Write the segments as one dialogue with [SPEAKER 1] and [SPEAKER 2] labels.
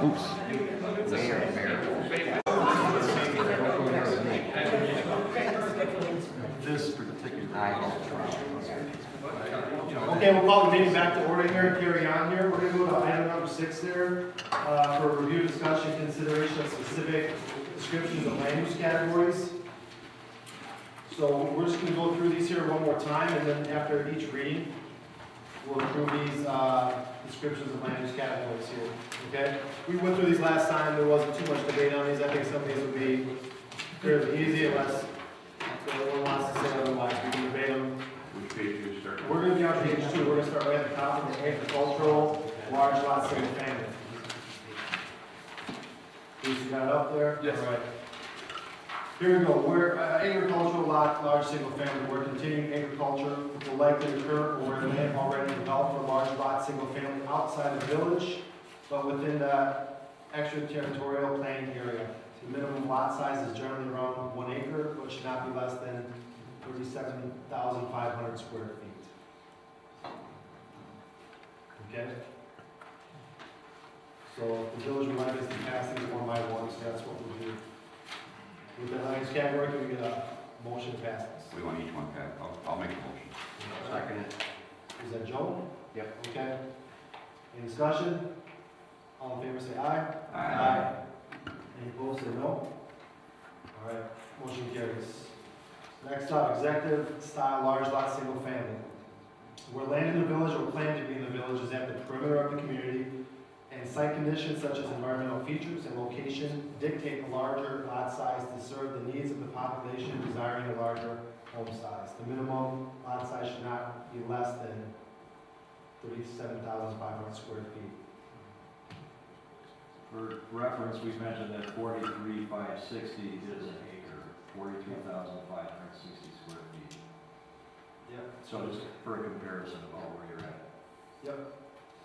[SPEAKER 1] Oops.
[SPEAKER 2] This particular.
[SPEAKER 3] Okay, we'll call the meeting back to order here and carry on here. We're going to go to item number 6 there for review, discussion, consideration of specific descriptions of land use categories. So we're just going to go through these here one more time, and then after each reading, we'll approve these descriptions of land use categories here. Okay? We went through these last time. There wasn't too much debate on these. I think some of these would be fairly easy unless anyone wants to say otherwise. We can debate them.
[SPEAKER 2] Which page do you start?
[SPEAKER 3] We're going to be on page 2. We're going to start right at the top of the agricultural, large lot, single family. Bruce, you got it up there?
[SPEAKER 2] Yes.
[SPEAKER 3] All right. Here we go. We're agricultural lot, large single family. We're continuing agriculture will likely occur where the land already developed for large lot, single family outside the village, but within the extraterritorial planning area. The minimum lot size is generally around 1 acre, but should not be less than 37,500 square feet. Okay? So the village would like us to pass these one by one, so that's what we'll do. With the land use category, can we get a motion to pass this?
[SPEAKER 1] We want each one passed. I'll make a motion.
[SPEAKER 3] Second. Is that Joe?
[SPEAKER 1] Yep.
[SPEAKER 3] Okay. Any discussion? All in favor say aye.
[SPEAKER 1] Aye.
[SPEAKER 3] Any opposed say no. All right, motion carries. Next up, executive style large lot single family. Where land in the village or planned to be in the village is at the perimeter of the community, and site conditions such as environmental features and location dictate a larger lot size to serve the needs of the population desiring a larger home size. The minimum lot size should not be less than 37,500 square feet.
[SPEAKER 4] For reference, we mentioned that 43,560 is an acre, 43,560 square feet.
[SPEAKER 3] Yep.
[SPEAKER 4] So just for a comparison about where you're at.
[SPEAKER 3] Yep,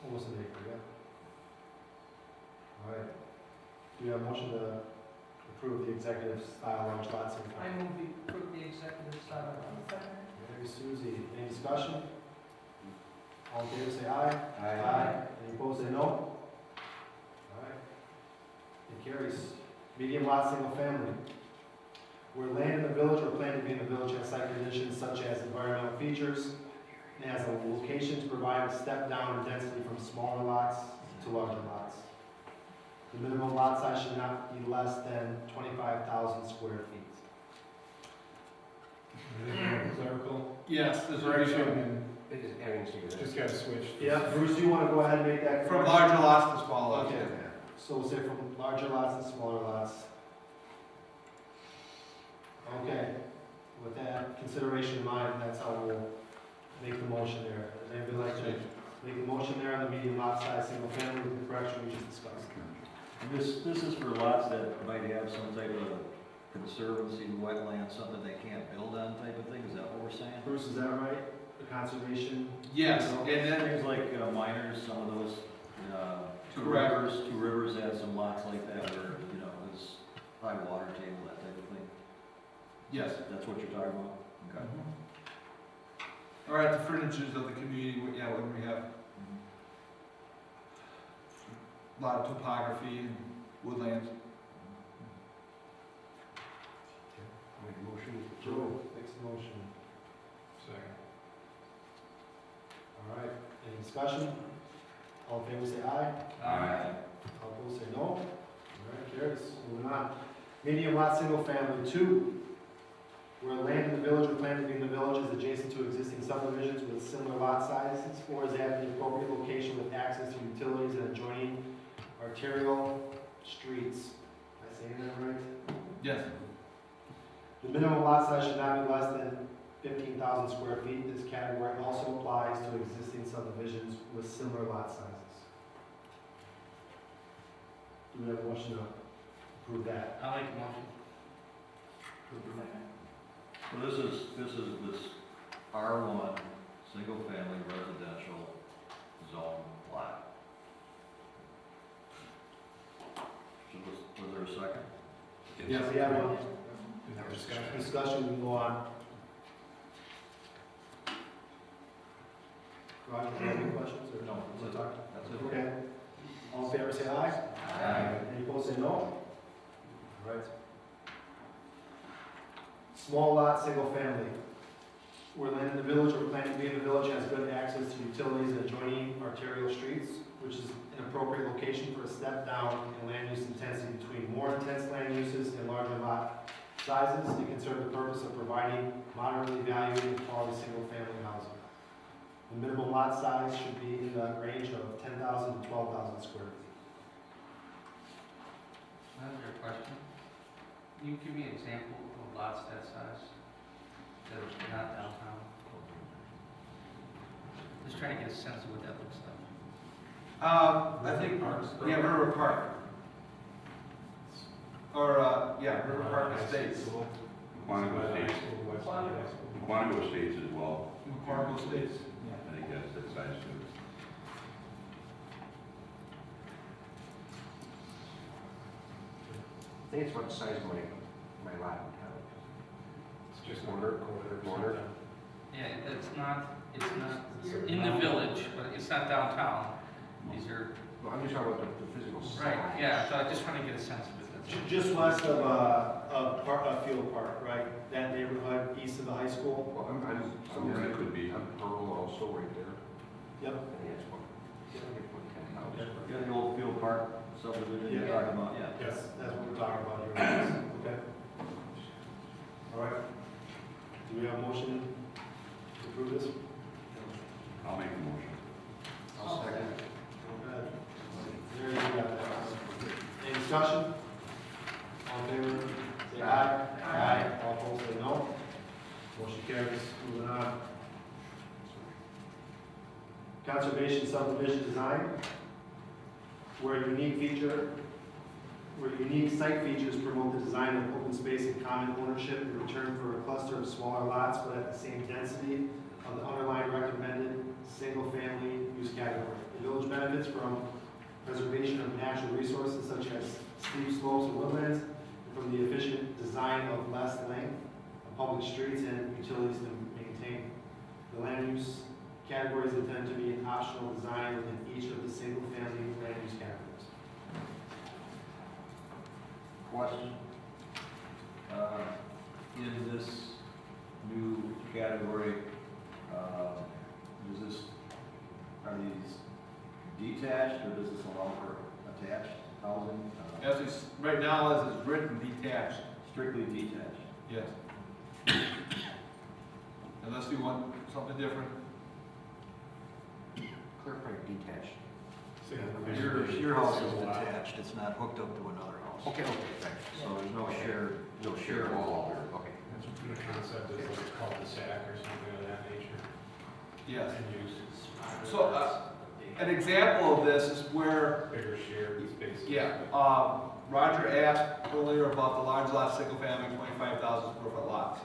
[SPEAKER 3] almost an acre, yeah. All right. Do you have a motion to approve the executive style large lot single
[SPEAKER 5] I
[SPEAKER 3] family?
[SPEAKER 5] move we approve the executive style.
[SPEAKER 3] Mary Susie, any discussion? All in favor say aye. Any opposed say no. All right. It carries. Medium lot single family. Where land in the village or planned to be in the village has site conditions such as environmental features and has a location to provide a step down in density from smaller lots to larger lots. The minimum lot size should not be less than 25,000 square feet.
[SPEAKER 2] Clerical?
[SPEAKER 6] Yes, this is
[SPEAKER 2] Correction.
[SPEAKER 6] just got switched.
[SPEAKER 3] Yeah, Bruce, do you want to go ahead and make that
[SPEAKER 6] From
[SPEAKER 3] correction?
[SPEAKER 6] larger lots to small lots.
[SPEAKER 3] Okay, so we'll say from larger lots and smaller lots. Okay, with that consideration in mind, that's how we'll make the motion there. Does anybody like to make the motion there on the medium lot size, single family with the correction we just discussed?
[SPEAKER 4] This is for lots that might have some type of conservancy, wetland, something they can't build on type of thing, is that what we're saying?
[SPEAKER 3] Bruce, is that right? The conservation?
[SPEAKER 6] Yes, and then,
[SPEAKER 4] Things like miners, some of those, two
[SPEAKER 6] Correct.
[SPEAKER 4] rivers had some lots like that where, you know, it was high water table, that type of thing.
[SPEAKER 6] yes,
[SPEAKER 4] That's what you're talking about? Okay.
[SPEAKER 6] or at the fringes of the community, yeah, when we have a lot of topography and woodlands.
[SPEAKER 3] Make a motion. Joe makes a motion.
[SPEAKER 2] Second.
[SPEAKER 3] All right, any discussion? All in favor say aye. All opposed say no. All right, carries. Moving on. Medium lot single family 2. Where land in the village or planned to be in the village is adjacent to existing subdivisions with similar lot sizes, or is at the appropriate location with access to utilities and adjoining arterial streets. Am I saying that right?
[SPEAKER 6] Yes,
[SPEAKER 3] The minimum lot size should not be less than 15,000 square feet. This category also applies to existing subdivisions with similar lot sizes. Do we have a motion to approve that?
[SPEAKER 5] I like the motion.
[SPEAKER 4] So this is this R1, single family residential zone plat. So was there a second?
[SPEAKER 3] Yes, we have one.
[SPEAKER 2] Discussion.
[SPEAKER 3] Discussion, we can go on. Roger, do you have any questions or
[SPEAKER 4] No,
[SPEAKER 3] want to
[SPEAKER 4] that's it.
[SPEAKER 3] talk?
[SPEAKER 4] That's it.
[SPEAKER 3] Okay. All in favor, say aye. Any opposed, say no. All right. Small lot, single family. Where land in the village or planning to be in the village has good access to utilities and adjoining arterial streets, which is an appropriate location for a step down in land use intensity between more intense land uses and larger lot sizes to conserve the purpose of providing moderately valued and quality single-family housing. The minimum lot size should be in the range of 10,000 to 12,000 square feet.
[SPEAKER 5] Another question. Can you give me an example of lots that size that are not downtown? Just trying to get a sense of what that looks like.
[SPEAKER 6] I think, yeah, River Park. Or, yeah, River Park Estates.
[SPEAKER 1] Quantico Estates, Quantico Estates as well.
[SPEAKER 6] Quantico Estates.
[SPEAKER 1] I think that's that size too.
[SPEAKER 7] I think it's what size my lot would have.
[SPEAKER 2] It's just
[SPEAKER 7] Corner.
[SPEAKER 5] Yeah, it's not in the village, but it's not downtown. These are,
[SPEAKER 7] Well, I'm just talking about the physical size.
[SPEAKER 5] right, yeah, so I just trying to get a sense of it. That's all.
[SPEAKER 3] Just west of, Field Park, right? That neighborhood east of the high school.
[SPEAKER 7] Well,
[SPEAKER 1] Somewhere it could be.
[SPEAKER 7] I'm Pearl also right there.
[SPEAKER 3] Yep.
[SPEAKER 7] I think that's what, I think it's what 10 houses.
[SPEAKER 4] Yeah, the old Field Park subdivision you're
[SPEAKER 3] Yeah.
[SPEAKER 4] talking about, yeah.
[SPEAKER 3] Yes, that's what we're talking about here. Okay. All right. Do we have a motion to approve this?
[SPEAKER 1] I'll make a motion.
[SPEAKER 7] I'll second.
[SPEAKER 3] Okay. There you go. Any discussion? All in favor, say aye. Aye. All opposed, say no. Motion carries. Moving on. Conservation subdivision design. Where unique site features promote the design of open space and common ownership in return for a cluster of smaller lots, but at the same density of the underlying recommended single-family use category. The village benefits from preservation of natural resources such as steep slopes and woodlands, and from the efficient design of less length of public streets and utilities to maintain. The land use categories intend to be an optional design within each of the single-family land use categories.
[SPEAKER 4] Question. In this new category, are these detached or does this allow for attached housing?
[SPEAKER 6] As it's, right now, as it's written, detached,
[SPEAKER 4] Strictly detached.
[SPEAKER 6] yes. Unless you want something different.
[SPEAKER 7] Clarify detached.
[SPEAKER 4] Your house is detached, it's not hooked up to another house.
[SPEAKER 7] Okay, thanks.
[SPEAKER 4] So there's no shared wall.
[SPEAKER 7] Okay.
[SPEAKER 2] The concept is like a cul-de-sac or something of that nature.
[SPEAKER 6] Yes.
[SPEAKER 2] And use
[SPEAKER 6] So, an example of this is where,
[SPEAKER 2] bigger shared spaces.
[SPEAKER 6] yeah, Roger asked earlier about the large lot, single family, 25,000 square foot lots.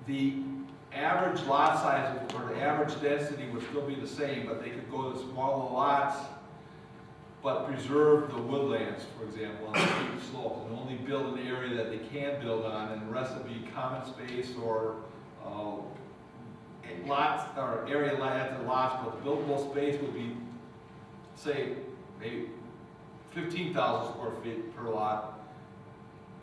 [SPEAKER 6] The average lot size or the average density would still be the same, but they could go to smaller lots, but preserve the woodlands, for example, on the steep slopes, and only build an area that they can build on, and the rest would be common space or lots, or area lands and lots, but the buildable space would be, say, maybe 15,000 square feet per lot,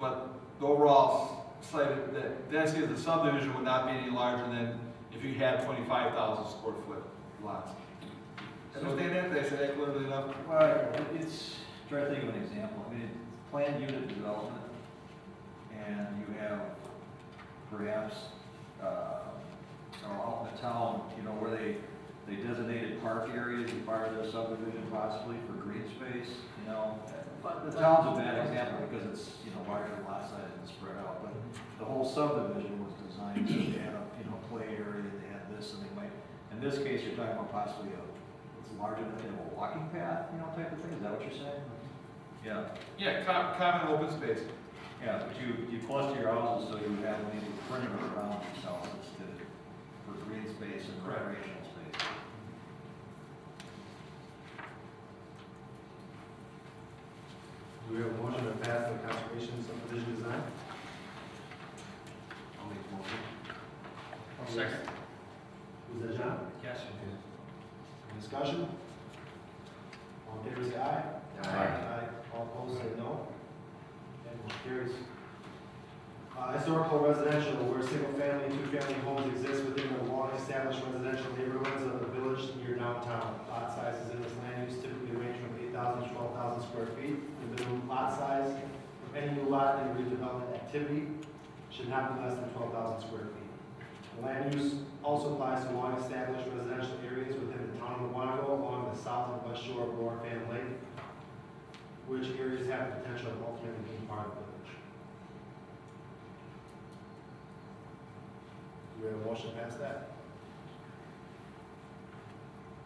[SPEAKER 6] but the overall site, the density of the subdivision would not be any larger than if you had 25,000 square foot lots. Understand that? Did I say that clearly enough?
[SPEAKER 4] Well, it's, try to think of an example. I mean, it's planned unit development, and you have perhaps, or out in the town, you know, where they designated park areas as part of their subdivision possibly for green space, you know. But the town's a bad example because it's, you know, larger lot size and spread out, but the whole subdivision was designed so they had a, you know, play area, they had this, and they might, in this case, you're talking about possibly it's larger than a walking path, you know, type of thing, is that what you're saying? Yeah.
[SPEAKER 6] Yeah, common open space.
[SPEAKER 4] Yeah, but you cluster your houses so you have maybe perimeter around yourself instead of for green space and recreational space.
[SPEAKER 3] Do we have a motion to pass the conservation subdivision design?
[SPEAKER 7] I'll make a motion.
[SPEAKER 5] I'll second.
[SPEAKER 3] Was that John?
[SPEAKER 5] Yes.
[SPEAKER 3] Any discussion? favor say aye.
[SPEAKER 7] Aye.
[SPEAKER 3] All opposed say no. And motion carries. Historical residential, where single-family and two-family homes exist within the long-established residential neighborhoods of the village near downtown. Lot sizes in this land use typically range from 8,000 to 12,000 square feet. The minimum lot size of any new lot in redevelopment activity should not be less than 12,000 square feet. The land use also applies to long-established residential areas within the town of Monaco along the south and west shore of Lower Fan Lake, which areas have the potential of ultimately being part of the village. Do we have a motion past that?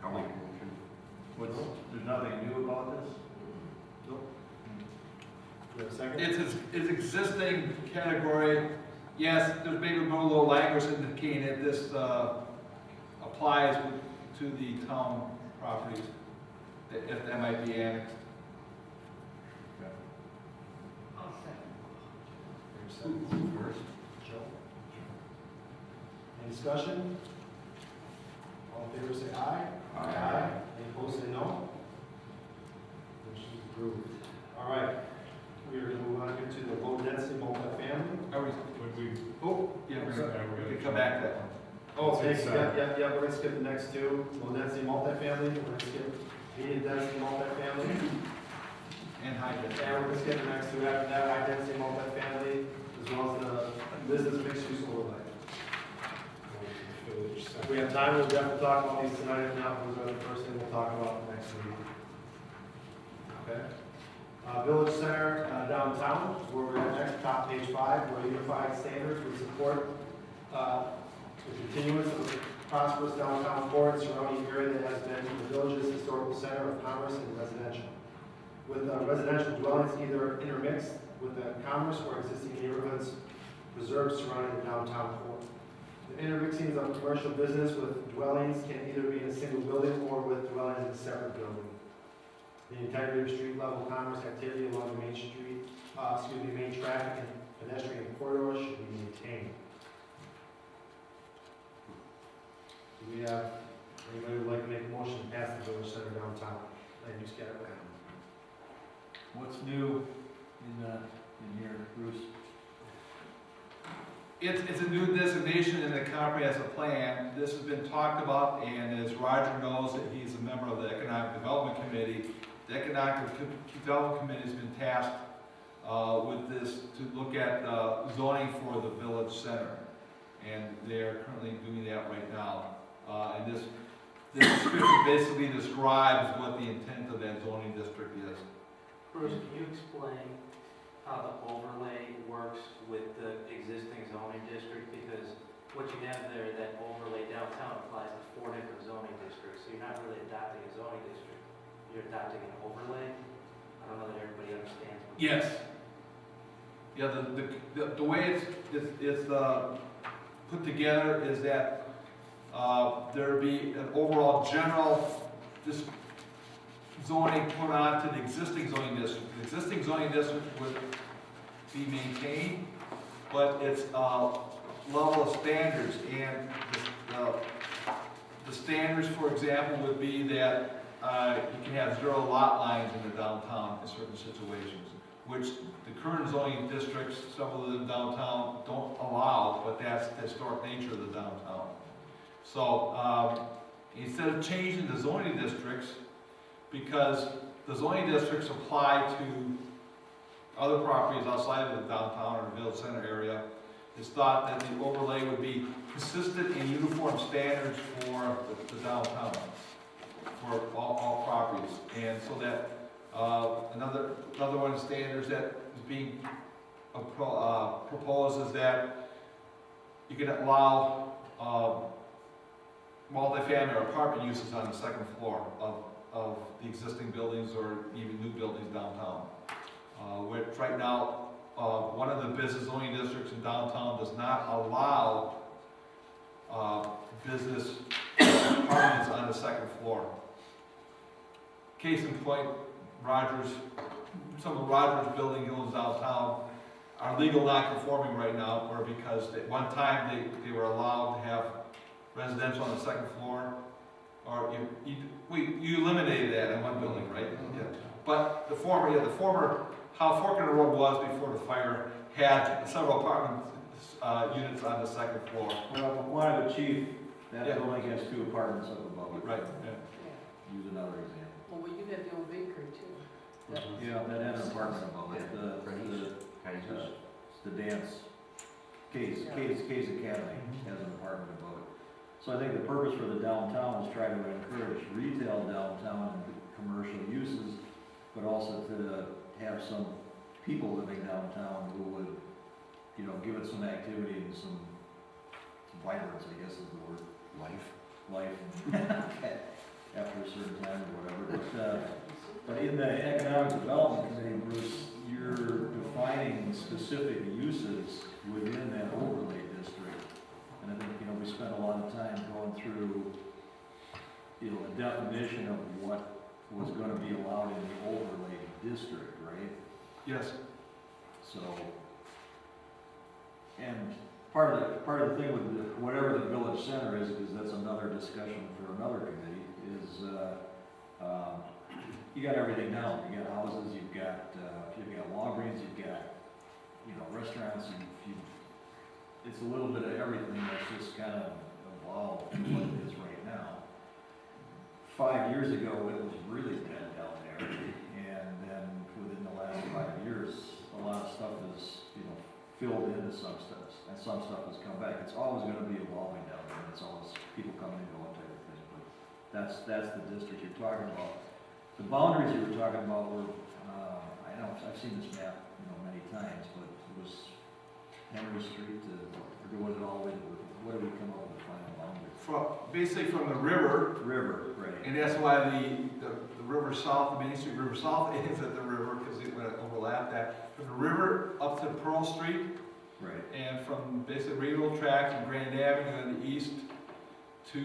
[SPEAKER 7] I'll make a motion.
[SPEAKER 4] There's nothing new about this?
[SPEAKER 3] Do we have a second?
[SPEAKER 6] It's existing category. Yes, there's maybe a little language indicating that this applies to the town properties, if that might be annexed.
[SPEAKER 3] First. Joe? Any discussion? All in favor say aye.
[SPEAKER 1] Aye.
[SPEAKER 3] Any opposed say no. Motion is approved. All right, we are going to move on here to the low density multifamily.
[SPEAKER 6] Are we,
[SPEAKER 2] Would we,
[SPEAKER 3] Oh,
[SPEAKER 6] yeah,
[SPEAKER 2] we're gonna-
[SPEAKER 6] we can come back to that one.
[SPEAKER 3] oh, thank
[SPEAKER 2] It's,
[SPEAKER 3] you, yeah, we're gonna skip the next two. Low density multifamily, we're gonna skip medium density multifamily.
[SPEAKER 6] And high density.
[SPEAKER 3] And we're gonna skip the next two after that, high density multifamily, as well as the business mixed use overlay.
[SPEAKER 2] village
[SPEAKER 3] If we have time, we'll definitely talk about these tonight. If not, we'll go to the first thing we'll talk about next week. Okay? Village Center downtown, where we're at next, top page 5, where unified standards would support the continuance of a prosperous downtown core and surrounding area that has been the village's historical center of commerce and residential. With residential dwellings either intermixed with the commerce or existing neighborhoods preserved surrounding the downtown core. The intermixing of commercial business with dwellings can either be in a single building or with dwellings in a separate building. The integrity of street level commerce activity along the main street, main traffic and pedestrian corridors should be maintained. Do we have, anybody would like to make a motion to pass the village center downtown land use category?
[SPEAKER 4] What's new in here, Bruce?
[SPEAKER 6] It's a new designation in the comprehensive plan. This has been talked about, and as Roger knows, that he's a member of the Economic Development Committee. The Economic Development Committee has been tasked with this to look at zoning for the village center, and they are currently doing that right now. And this description basically describes what the intent of that zoning district is.
[SPEAKER 8] Bruce, can you explain how the overlay works with the existing zoning district? Because what you have there, that overlay downtown applies to 4 different zoning districts, so you're not really adopting a zoning district, you're adopting an overlay. I don't know that everybody understands.
[SPEAKER 6] Yes. Yeah, the way it's put together is that there be an overall general zoning put on to the existing zoning district. The existing zoning district would be maintained, but its level of standards, and the standards, for example, would be that you can have 0 lot lines in the downtown in certain situations, which the current zoning districts, several of them downtown, don't allow, but that's the historic nature of the downtown. So instead of changing the zoning districts, because the zoning districts apply to other properties outside of the downtown or the village center area, it's thought that the overlay would be consistent and uniform standards for the downtown, for all properties. And so that another one of the standards that is being proposed is that you can allow multifamily or apartment uses on the second floor of the existing buildings or even new buildings downtown. Which right now, one of the business zoning districts in downtown does not allow business apartments on the second floor. Case in point, some of Rogers building hills downtown are legal non-conforming right now, or because at one time they were allowed to have residential on the second floor, or you eliminated that in one building, right? Yeah. But the former, how Forkner Road was before the fire had several apartment, units on the second floor.
[SPEAKER 4] Well, Quantico Chief, that
[SPEAKER 6] Yeah.
[SPEAKER 4] building has 2 apartments up above it.
[SPEAKER 6] Right,
[SPEAKER 4] Use another example.
[SPEAKER 9] Well, you have the old bakery too.
[SPEAKER 4] Yeah, that had an apartment above it, the dance, K's Academy has an apartment above it. So I think the purpose for the downtown is try to encourage retail downtown and commercial uses, but also to have some people living downtown who would, you know, give it some activity and some vibrance, I guess is the word. Life. After a certain time or whatever, but in the Economic Development Committee, Bruce, you're defining specific uses within that overlay district. And I think, you know, we spent a lot of time going through, you know, a definition of what was gonna be allowed in the overlay district, right?
[SPEAKER 6] yes.
[SPEAKER 4] So, and part of the thing with whatever the village center is, because that's another discussion for another committee, is, you got everything down. You got houses, you've got Walgreens, you've got, you know, restaurants, it's a little bit of everything that's just kind of evolved to what it is right now. 5 years ago, it was really dead down there, and then within the last 5 years, a lot of stuff is, you know, filled into some stuff, and some stuff has come back. It's always gonna be evolving down there, and it's always people coming and going type of thing, but that's the district you're talking about. The boundaries you were talking about were, I know, I've seen this map, you know, many times, but it was Henry Street to, or was it all the way to, what did we come up with the final boundary?
[SPEAKER 6] Basically from the river,
[SPEAKER 4] River, right.
[SPEAKER 6] and that's why the river south, the Main Street River South ends at the river, because it would overlap that. From the river up to Pearl Street,
[SPEAKER 4] Right.
[SPEAKER 6] and from basically railroad tracks and Grand Avenue on the east to,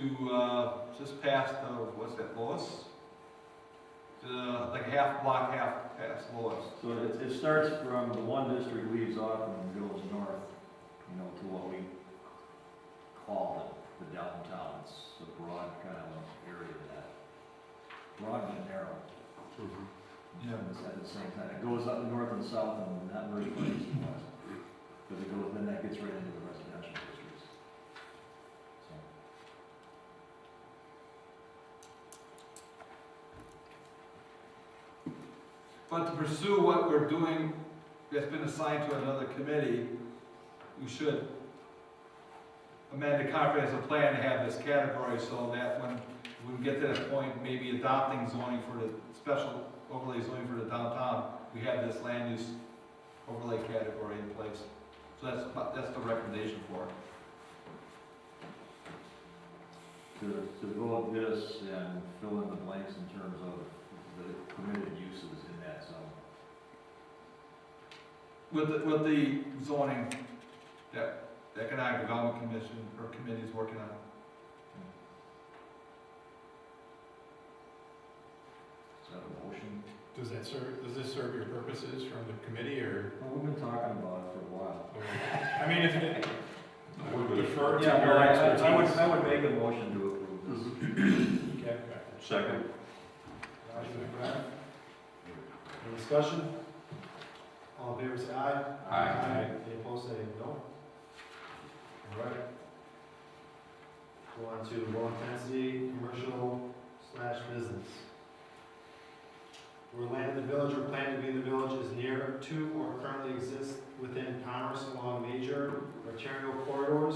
[SPEAKER 6] just past, what's that, Lois? Like a half block, half past Lois.
[SPEAKER 4] So it starts from, the one district leaves off and goes north, you know, to what we call the downtown. It's a broad kind of area of that. Broad and narrow.
[SPEAKER 6] Yeah.
[SPEAKER 4] At the same time, it goes up north and south and not very far east and west. Because it goes, then that gets right into the residential districts. So.
[SPEAKER 6] But to pursue what we're doing, that's been assigned to another committee, we should amend the comprehensive plan to have this category so that when we get to that point, maybe adopting zoning for the special overlay zoning for the downtown, we have this land use overlay category in place. So that's the recommendation for it.
[SPEAKER 4] To vote this and fill in the blanks in terms of the permitted uses in that zone.
[SPEAKER 6] With the zoning that the Economic Development Commission or committee is working on.
[SPEAKER 4] Is that a motion?
[SPEAKER 2] Does this serve your purposes from the committee, or?
[SPEAKER 4] Well, we've been talking about it for a while.
[SPEAKER 2] I mean, if it, I would defer to
[SPEAKER 4] Yeah,
[SPEAKER 2] your
[SPEAKER 4] no,
[SPEAKER 2] expertise.
[SPEAKER 4] I would make a motion to approve this.
[SPEAKER 2] Okay.
[SPEAKER 1] Second.
[SPEAKER 3] Roger, McBride. Any discussion? All in favor, say aye.
[SPEAKER 1] Aye.
[SPEAKER 3] Any opposed, say no. All right. Go on to low intensity, commercial / business. Where land in the village or planned to be in the village is near to or currently exists within commerce along major arterial corridors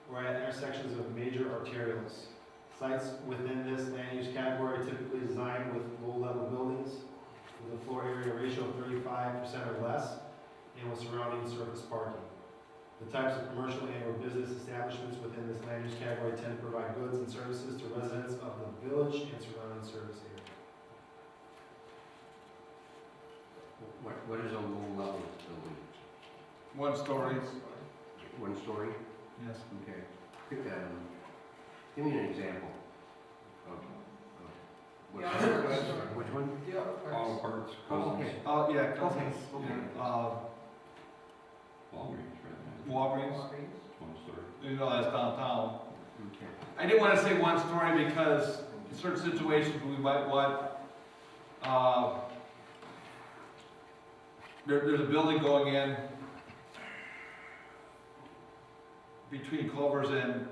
[SPEAKER 3] or at intersections of major arterials. Sites within this land use category typically designed with low-level buildings with a floor area ratio of 35% or less and with surrounding surface parking. The types of commercial and or business establishments within this land use category tend to provide goods and services to residents of the village and surrounding service area.
[SPEAKER 7] What is a low-level building?
[SPEAKER 6] 1 story.
[SPEAKER 7] 1 story?
[SPEAKER 6] Yes.
[SPEAKER 7] Okay. Give me an example of what.
[SPEAKER 9] Yeah, I know that story.
[SPEAKER 7] Which one?
[SPEAKER 9] The other
[SPEAKER 1] All
[SPEAKER 9] parts.
[SPEAKER 1] parts,
[SPEAKER 7] Oh, okay.
[SPEAKER 6] Oh, yeah, cousins.
[SPEAKER 7] Okay.
[SPEAKER 1] Walgreens, right?
[SPEAKER 6] Walgreens,
[SPEAKER 1] It's 1 story.
[SPEAKER 6] you know, that's downtown.
[SPEAKER 7] Okay.
[SPEAKER 6] I didn't want to say 1 story because in certain situations we might want, there's a building going in between Culver's and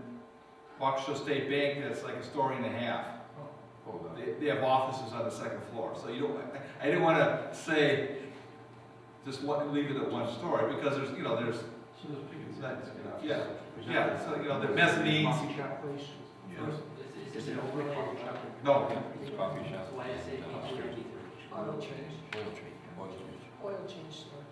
[SPEAKER 6] Waukesha State Bank that's like a story and a half.
[SPEAKER 1] Hold on.
[SPEAKER 6] They have offices on the second floor, so you don't, I didn't wanna say, leave it at one story, because there's, you know, there's,
[SPEAKER 1] So there's big
[SPEAKER 6] That's-
[SPEAKER 1] incentives.
[SPEAKER 6] yeah, so, you know, the mezzanines,
[SPEAKER 9] Coffee shop place.
[SPEAKER 8] Is it overlay?
[SPEAKER 6] no,
[SPEAKER 1] It's a coffee shop.
[SPEAKER 8] Why is it
[SPEAKER 1] Upstairs.
[SPEAKER 9] Oil change.
[SPEAKER 1] Oil change. Oil change.
[SPEAKER 9] Oil change store.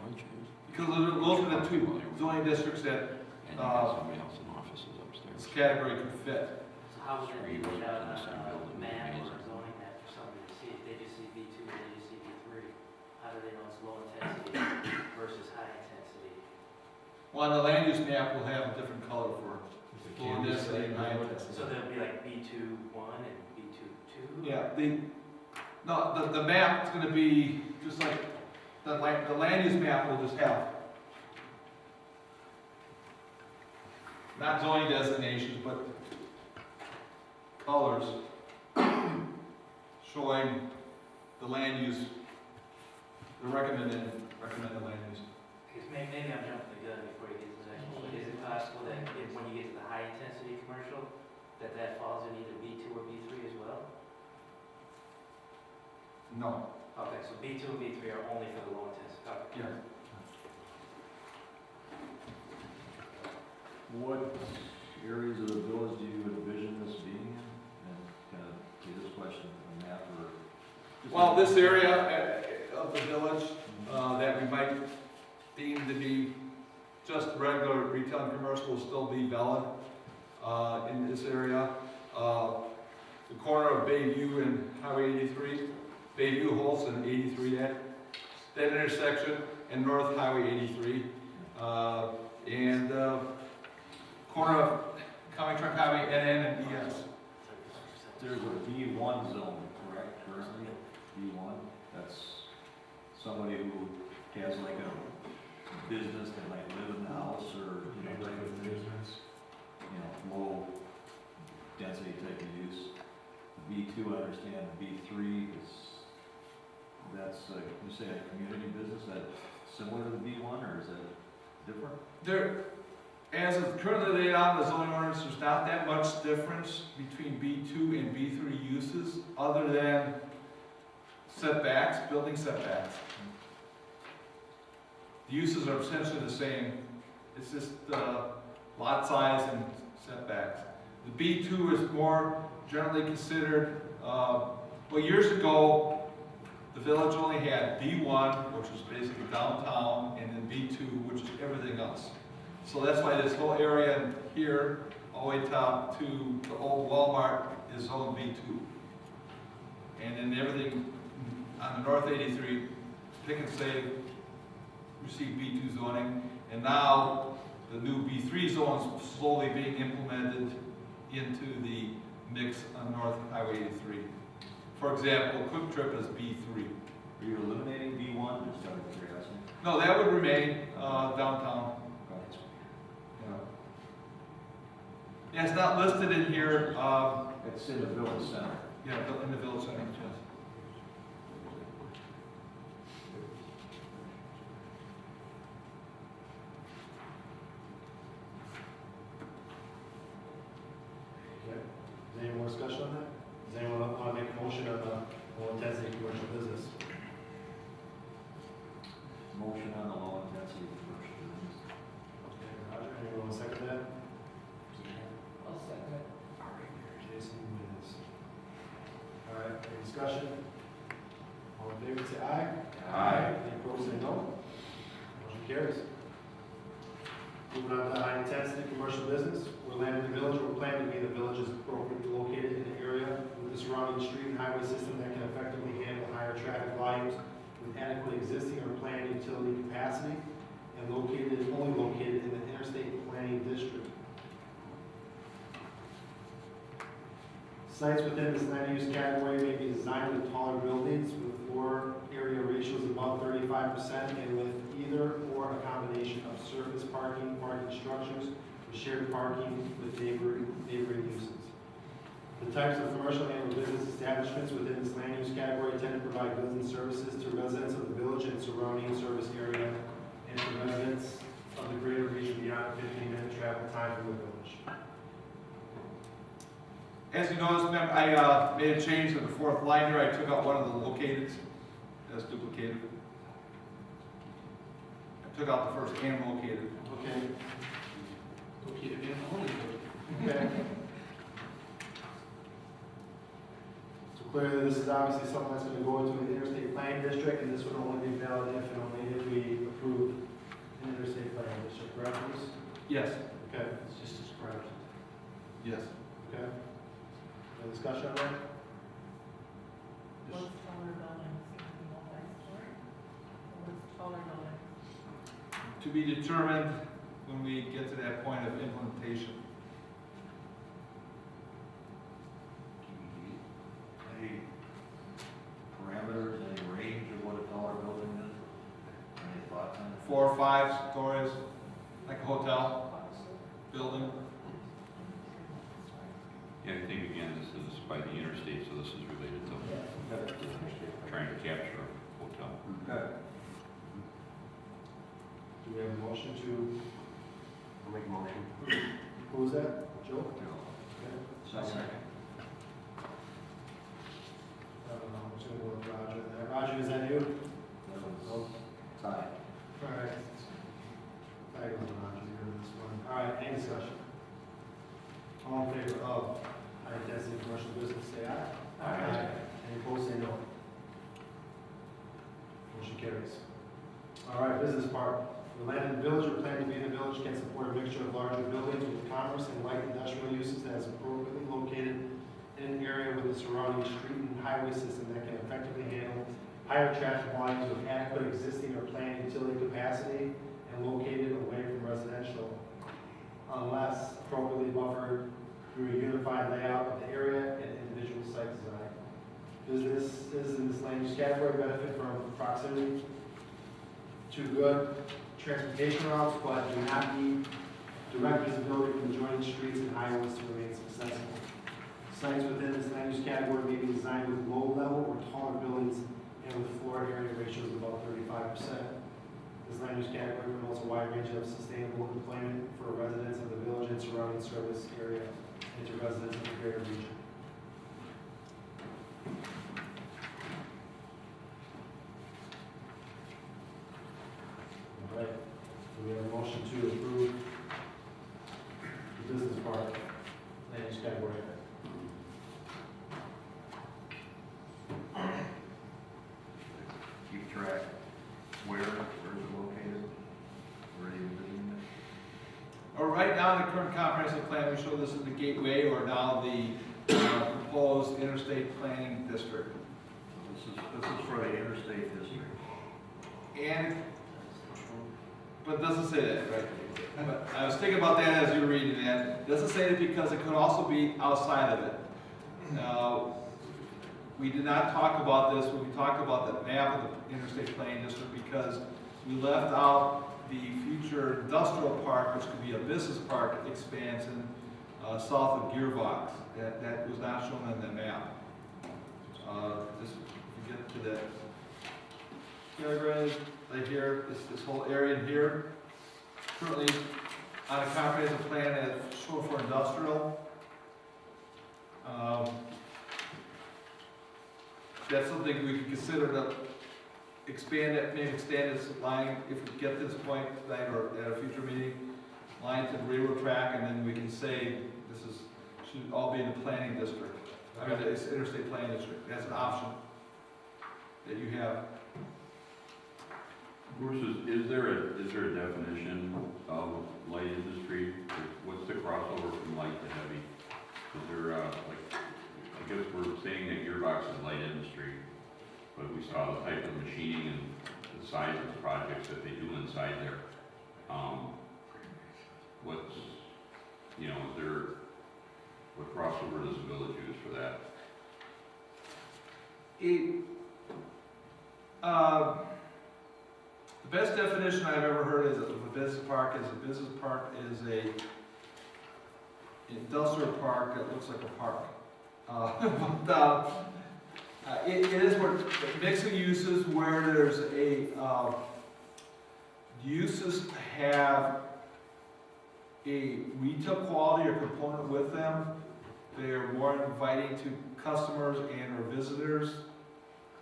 [SPEAKER 1] Oil change.
[SPEAKER 6] because those are the two zoning districts that
[SPEAKER 1] And you have somebody else in offices upstairs.
[SPEAKER 6] this category could fit.
[SPEAKER 8] So how would that be
[SPEAKER 1] Three
[SPEAKER 8] laid out
[SPEAKER 1] in the same
[SPEAKER 8] on
[SPEAKER 1] building,
[SPEAKER 8] a map or
[SPEAKER 1] amazing.
[SPEAKER 8] a zoning map for somebody to see? If they just see B2 or they just see B3, how do they know it's low intensity versus high intensity?
[SPEAKER 6] Well, on the land use map, we'll have a different color for low density and high intensity.
[SPEAKER 8] So there'll be like B2-1 and B2-2?
[SPEAKER 6] Yeah, the map is gonna be just like, the land use map will just have not zoning designations, but colors showing the land use, the recommended land use.
[SPEAKER 8] Because maybe I'm jumping the gun before you get to the next one, but is it possible that when you get to the high intensity commercial, that falls in either B2 or B3 as well?
[SPEAKER 6] No,
[SPEAKER 8] Okay, so B2 and B3 are only for the low intensity. Okay.
[SPEAKER 6] yeah.
[SPEAKER 4] What areas of the village do you envision this being in? And kind of, get this question on map or?
[SPEAKER 6] Well, this area of the village, that we might deem to be just regular retail and commercial will still be valid, in this area. The corner of Bayview and Highway 83, Bayview, Holston, 83, that intersection, and North Highway 83. And, corner of County Trunk Highway NN and ES.
[SPEAKER 4] There's a B1 zone, correct, currently? B1, that's somebody who has like a business that might live in the house or, you know, like
[SPEAKER 2] Neighborhood business.
[SPEAKER 4] you know, low density type of use. B2, I understand, B3 is, that's, you say a community business, that similar to the B1 or is that different?
[SPEAKER 6] There, as of currently laid out in the zoning ordinance, there's not that much difference between B2 and B3 uses, other than setbacks, building setbacks. The uses are essentially the same, it's just lot size and setbacks. The B2 is more generally considered, well, years ago, the village only had B1, which was basically downtown, and then B2, which is everything else. So that's why this whole area here, all the way top to the old Walmart, is zone B2. And then everything on the North 83, pick and save, received B2 zoning, and now the new B3 zones slowly being implemented into the mix on North Highway 83. For example, Quick Trip is B3.
[SPEAKER 4] Are you eliminating B1, just out of curiosity?
[SPEAKER 6] No, that would remain downtown. Yeah, it's not listed in here,
[SPEAKER 4] It's in the village center.
[SPEAKER 6] yeah, in the village center, yes.
[SPEAKER 3] Okay. Is there any more discussion on that? Does anyone want to make a motion on the low intensity commercial business?
[SPEAKER 4] Motion on the low intensity commercial business.
[SPEAKER 3] Okay, Roger, anyone want to second that?
[SPEAKER 9] I'll second it.
[SPEAKER 3] Jason wins. All right, any discussion? All in favor, say aye.
[SPEAKER 1] Aye.
[SPEAKER 3] Any opposed, say no. Motion carries. Moving on to high intensity commercial business. We're land in the village, we're planning to be the village is appropriately located in the area with the surrounding street and highway system that can effectively handle higher traffic volumes with adequate existing or planned utility capacity and only located in the interstate planning district. Sites within this land use category may be designed with taller buildings with floor area ratios above 35% and with either or a combination of surface parking, parking structures, or shared parking with neighboring uses. The types of commercial and business establishments within this land use category tend to provide goods and services to residents of the village and surrounding service area and to residents of the greater region beyond 15-minute travel time from the village.
[SPEAKER 6] As you notice, ma'am, I made a change to the fourth line here. I took out one of the located, that's duplicated. I took out the first and located.
[SPEAKER 3] Okay.
[SPEAKER 5] Okay, again, only
[SPEAKER 3] Okay. So clearly, this is obviously something that's going to go into an interstate planning district, and this would only be valid if and only if we approve an interstate planning district, correct, Bruce?
[SPEAKER 6] Yes.
[SPEAKER 3] Okay.
[SPEAKER 5] it's just described.
[SPEAKER 6] Yes.
[SPEAKER 3] Okay. Any discussion on that?
[SPEAKER 9] What's taller buildings, multi-story? What's taller buildings?
[SPEAKER 6] To be determined when we get to that point of implementation.
[SPEAKER 4] Any parameters, any range of what a taller building is? Any thoughts on it?
[SPEAKER 6] 4 or 5 stories, like a hotel building.
[SPEAKER 1] Yeah, I think again, this is by the interstate, so this is related to trying to capture a hotel.
[SPEAKER 4] Okay.
[SPEAKER 3] Do we have a motion to,
[SPEAKER 7] I'll make a motion.
[SPEAKER 3] who was that? Joe? Okay.
[SPEAKER 4] Second.
[SPEAKER 3] I'm just gonna go with Roger there. Roger, is that you?
[SPEAKER 4] No. Tie.
[SPEAKER 3] All right. I go with Roger here on this one. All right, any discussion? All in favor of high-intensity commercial business, say aye.
[SPEAKER 5] Aye.
[SPEAKER 3] Any opposed, say no. Motion carries. All right, business park. The land in the village or plan to be in the village can support a mixture of larger buildings with commerce and light industrial uses that is appropriately located in an area with a surrounding street and highway system that can effectively handle higher traffic volumes with adequate existing or planned utility capacity and located away from residential, unless appropriately buffered through a unified layout of the area and individual site design. Businesses in this land use category benefit from proximity to good transportation routes, but do not need direct visibility from adjoining streets and highways to remain successful. Sites within this land use category may be designed with low-level or taller buildings and with floor area ratios of about 35%. This land use category promotes a wide range of sustainable employment for residents of the village and surrounding service area and to residents of the greater region. All right, so we have a motion to approve the business park land use category.
[SPEAKER 4] Keep track. Where is it located? Where are you envisioning it?
[SPEAKER 6] Or right now in the current comprehensive plan, we show this as the gateway or now the proposed interstate planning district.
[SPEAKER 4] So this is for the interstate district.
[SPEAKER 6] And, but it doesn't say that, right? But I was thinking about that as you were reading that. It doesn't say that because it could also be outside of it. Now, we did not talk about this when we talked about the map of the interstate planning district because we left out the future industrial park, which could be a business park expansion south of Gearbox. That was not shown on the map. Just to get to that category right here, this whole area in here. Currently, on a comprehensive plan as shown for industrial. That's something we could consider to expand it, maybe extend this line if we get to this point tonight or at a future meeting, line to the railroad track, and then we can say this is, should all be in the planning district. I mean, it's interstate planning district. That's an option that you have.
[SPEAKER 1] Bruce, is there a definition of light industry? What's the crossover from light to heavy? Is there, like, I guess we're saying that gearbox is light industry, but we saw the type of machining and the size of the projects that they do inside there. What's, you know, is there, what crossover does the village use for that?
[SPEAKER 6] The best definition I've ever heard is of a business park is a industrial park that looks like a park. It is where mixing uses where there's uses have a retail quality or component with them. They're more inviting to customers and or visitors.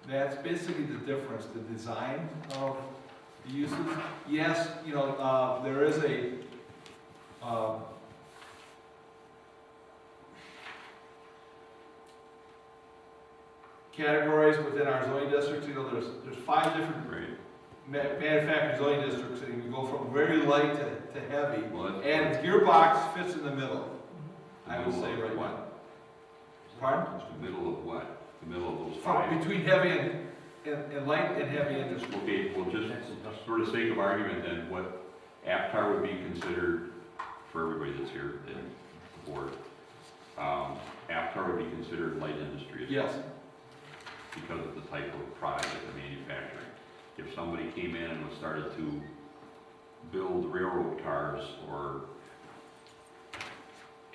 [SPEAKER 6] That's basically the difference, the design of the uses. Yes, there is a categories within our zoning districts. There's 5 different manufacturing zoning districts, and you go from very light to heavy.
[SPEAKER 1] Well,
[SPEAKER 6] And gearbox fits in the middle,
[SPEAKER 1] the
[SPEAKER 6] I would
[SPEAKER 1] middle
[SPEAKER 6] say
[SPEAKER 1] of
[SPEAKER 6] right
[SPEAKER 1] what?
[SPEAKER 6] now. Pardon?
[SPEAKER 1] It's the middle of what? The middle of those
[SPEAKER 6] From
[SPEAKER 1] 5?
[SPEAKER 6] between heavy and light and heavy industry.
[SPEAKER 1] Okay, well, just for the sake of argument then, what Aptar would be considered, for everybody that's here in the board, Aptar would be considered light industry as well?
[SPEAKER 6] Yes.
[SPEAKER 1] Because of the type of product that they're manufacturing. If somebody came in and started to build railroad cars or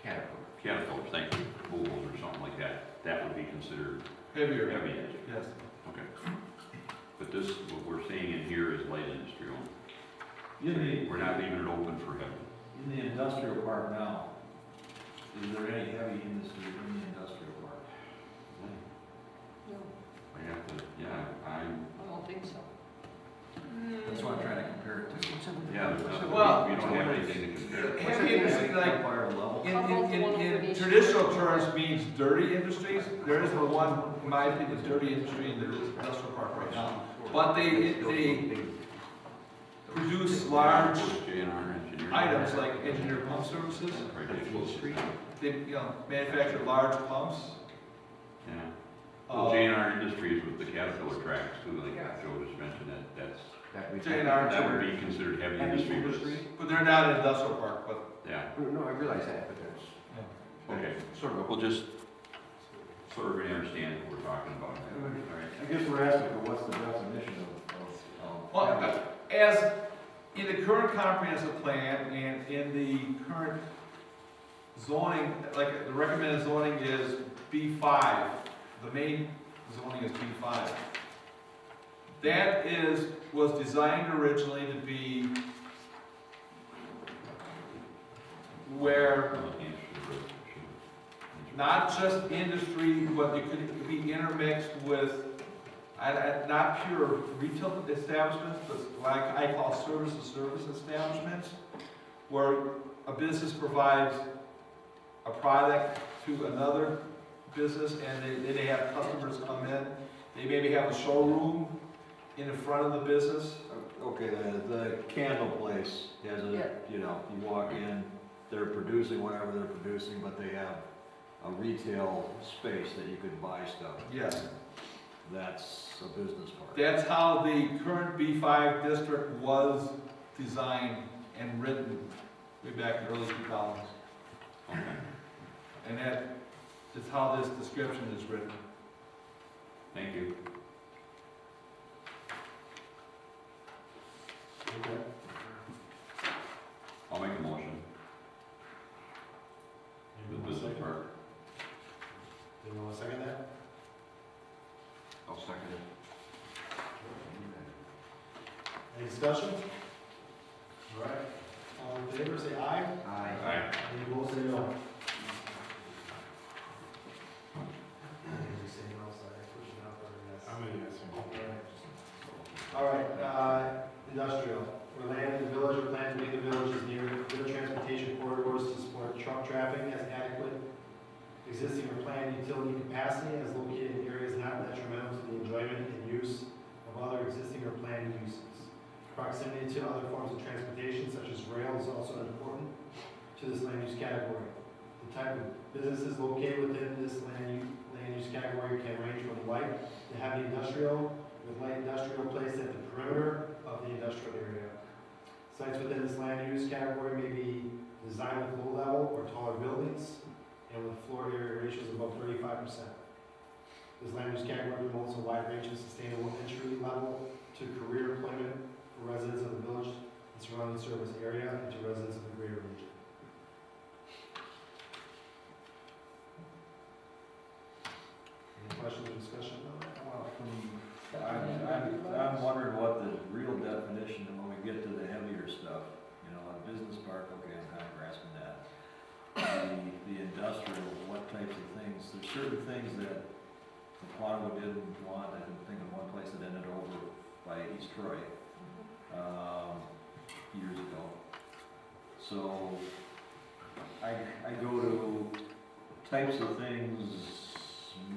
[SPEAKER 1] caterpillars, thank you, bulls or something like that, that would be considered
[SPEAKER 6] Heavier.
[SPEAKER 1] heavy industry.
[SPEAKER 6] Yes.
[SPEAKER 1] Okay. But this, what we're saying in here is light industry only.
[SPEAKER 4] In
[SPEAKER 1] We're not leaving it open for heavy.
[SPEAKER 4] the industrial park now, is there any heavy industry in the industrial park?
[SPEAKER 1] I have to,
[SPEAKER 9] I don't think so.
[SPEAKER 4] That's what I'm trying to compare it to.
[SPEAKER 1] there's nothing,
[SPEAKER 6] Well,
[SPEAKER 1] we don't have anything to compare.
[SPEAKER 6] Heavy industry, like,
[SPEAKER 4] Empire level.
[SPEAKER 6] in traditional terms means dirty industries. There is one, in my opinion, dirty industry in the industrial park right now. But they produce large items like engineered pump services.
[SPEAKER 1] Right, they close it down.
[SPEAKER 6] They, manufacture large pumps.
[SPEAKER 1] Yeah. Well, J&R Industries with the Caterpillar tracks too, like Joe just mentioned,
[SPEAKER 6] J&R,
[SPEAKER 1] that would be considered heavy industry.
[SPEAKER 6] but they're not an industrial park, but
[SPEAKER 1] Yeah,
[SPEAKER 7] No, I realize that, but that's
[SPEAKER 1] okay,
[SPEAKER 7] sort of a
[SPEAKER 1] we'll just, so everybody understands what we're talking about. All right.
[SPEAKER 4] I guess we're asking for what's the definition of
[SPEAKER 6] well, as in the current comprehensive plan and in the current zoning, like the recommended zoning is B5. The main zoning is B5. That was designed originally to be where not just industry, but it could be intermixed with, not pure retail establishments, but what I call service establishments, where a business provides a product to another business and they have customers come in. They maybe have a showroom in the front of the business.
[SPEAKER 4] Okay, the candle place has a, you walk in, they're producing whatever they're producing, but they have a retail space that you could buy stuff.
[SPEAKER 6] Yes.
[SPEAKER 4] That's a business park.
[SPEAKER 6] That's how the current B5 district was designed and written way back in the early 2000s.
[SPEAKER 1] Okay.
[SPEAKER 6] And that is how this description is written.
[SPEAKER 1] Thank you.
[SPEAKER 3] Okay.
[SPEAKER 1] I'll make a motion. The business park.
[SPEAKER 3] Do you want to second that?
[SPEAKER 7] I'll second it.
[SPEAKER 3] Any discussion? All right, all in favor, say aye.
[SPEAKER 7] Aye.
[SPEAKER 3] Any opposed, say no.
[SPEAKER 2] I'm in yes.
[SPEAKER 3] All right, industrial. Where land in the village or plan to be in the village is near good transportation corridors to support truck traffic, has adequate existing or planned utility capacity, and is located in areas not detrimental to the enjoyment and use of other existing or planned uses. Proximity to other forms of transportation, such as rail, is also important to this land use category. The type of businesses located within this land use category can range from light to heavy industrial, with light industrial placed at the perimeter of the industrial area. Sites within this land use category may be designed with low-level or taller buildings and with floor area ratios above 35%. This land use category promotes a wide range of sustainable entry level to career employment for residents of the village and surrounding service area and to residents of the greater region.
[SPEAKER 4] I'm wondering what the real definition, and when we get to the heavier stuff, you know, a business park, okay, I'm kind of grasping that. The industrial, what types of things, there's certain things that the Quantico didn't want. I can think of one place that ended over by East Troy, years ago. So, I go to types of things,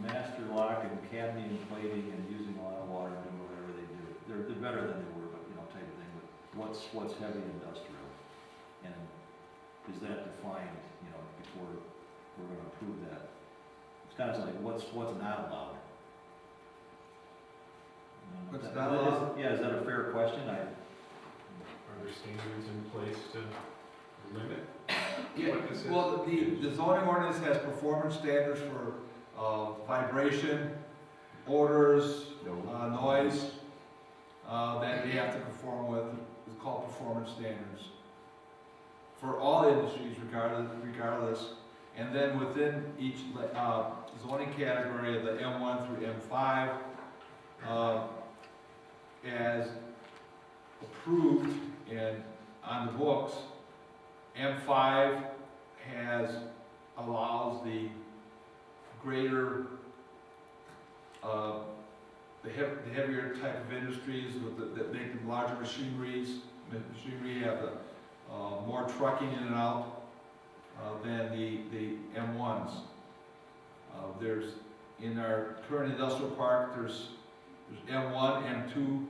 [SPEAKER 4] master lock and cadmium plating and using a lot of water and doing whatever they do. They're better than they were, but you know, type of thing. But what's heavy industrial? And is that defined, you know, before we're gonna approve that? It's kind of like, what's not allowed?
[SPEAKER 6] What's not allowed?
[SPEAKER 4] Yeah, is that a fair question?
[SPEAKER 2] Are there standards in place to limit?
[SPEAKER 6] Yeah,
[SPEAKER 2] What this is?
[SPEAKER 6] well, the zoning ordinance has performance standards for, vibration, odors, noise, that they have to conform with. It's called performance standards. For all industries regardless, and then within each, zoning category of the M1 through M5, as approved and on the books, M5 allows the greater, the heavier type of industries that make the larger machinery have the, more trucking in and out, than the M1s. There's, in our current industrial park, there's M1, M2,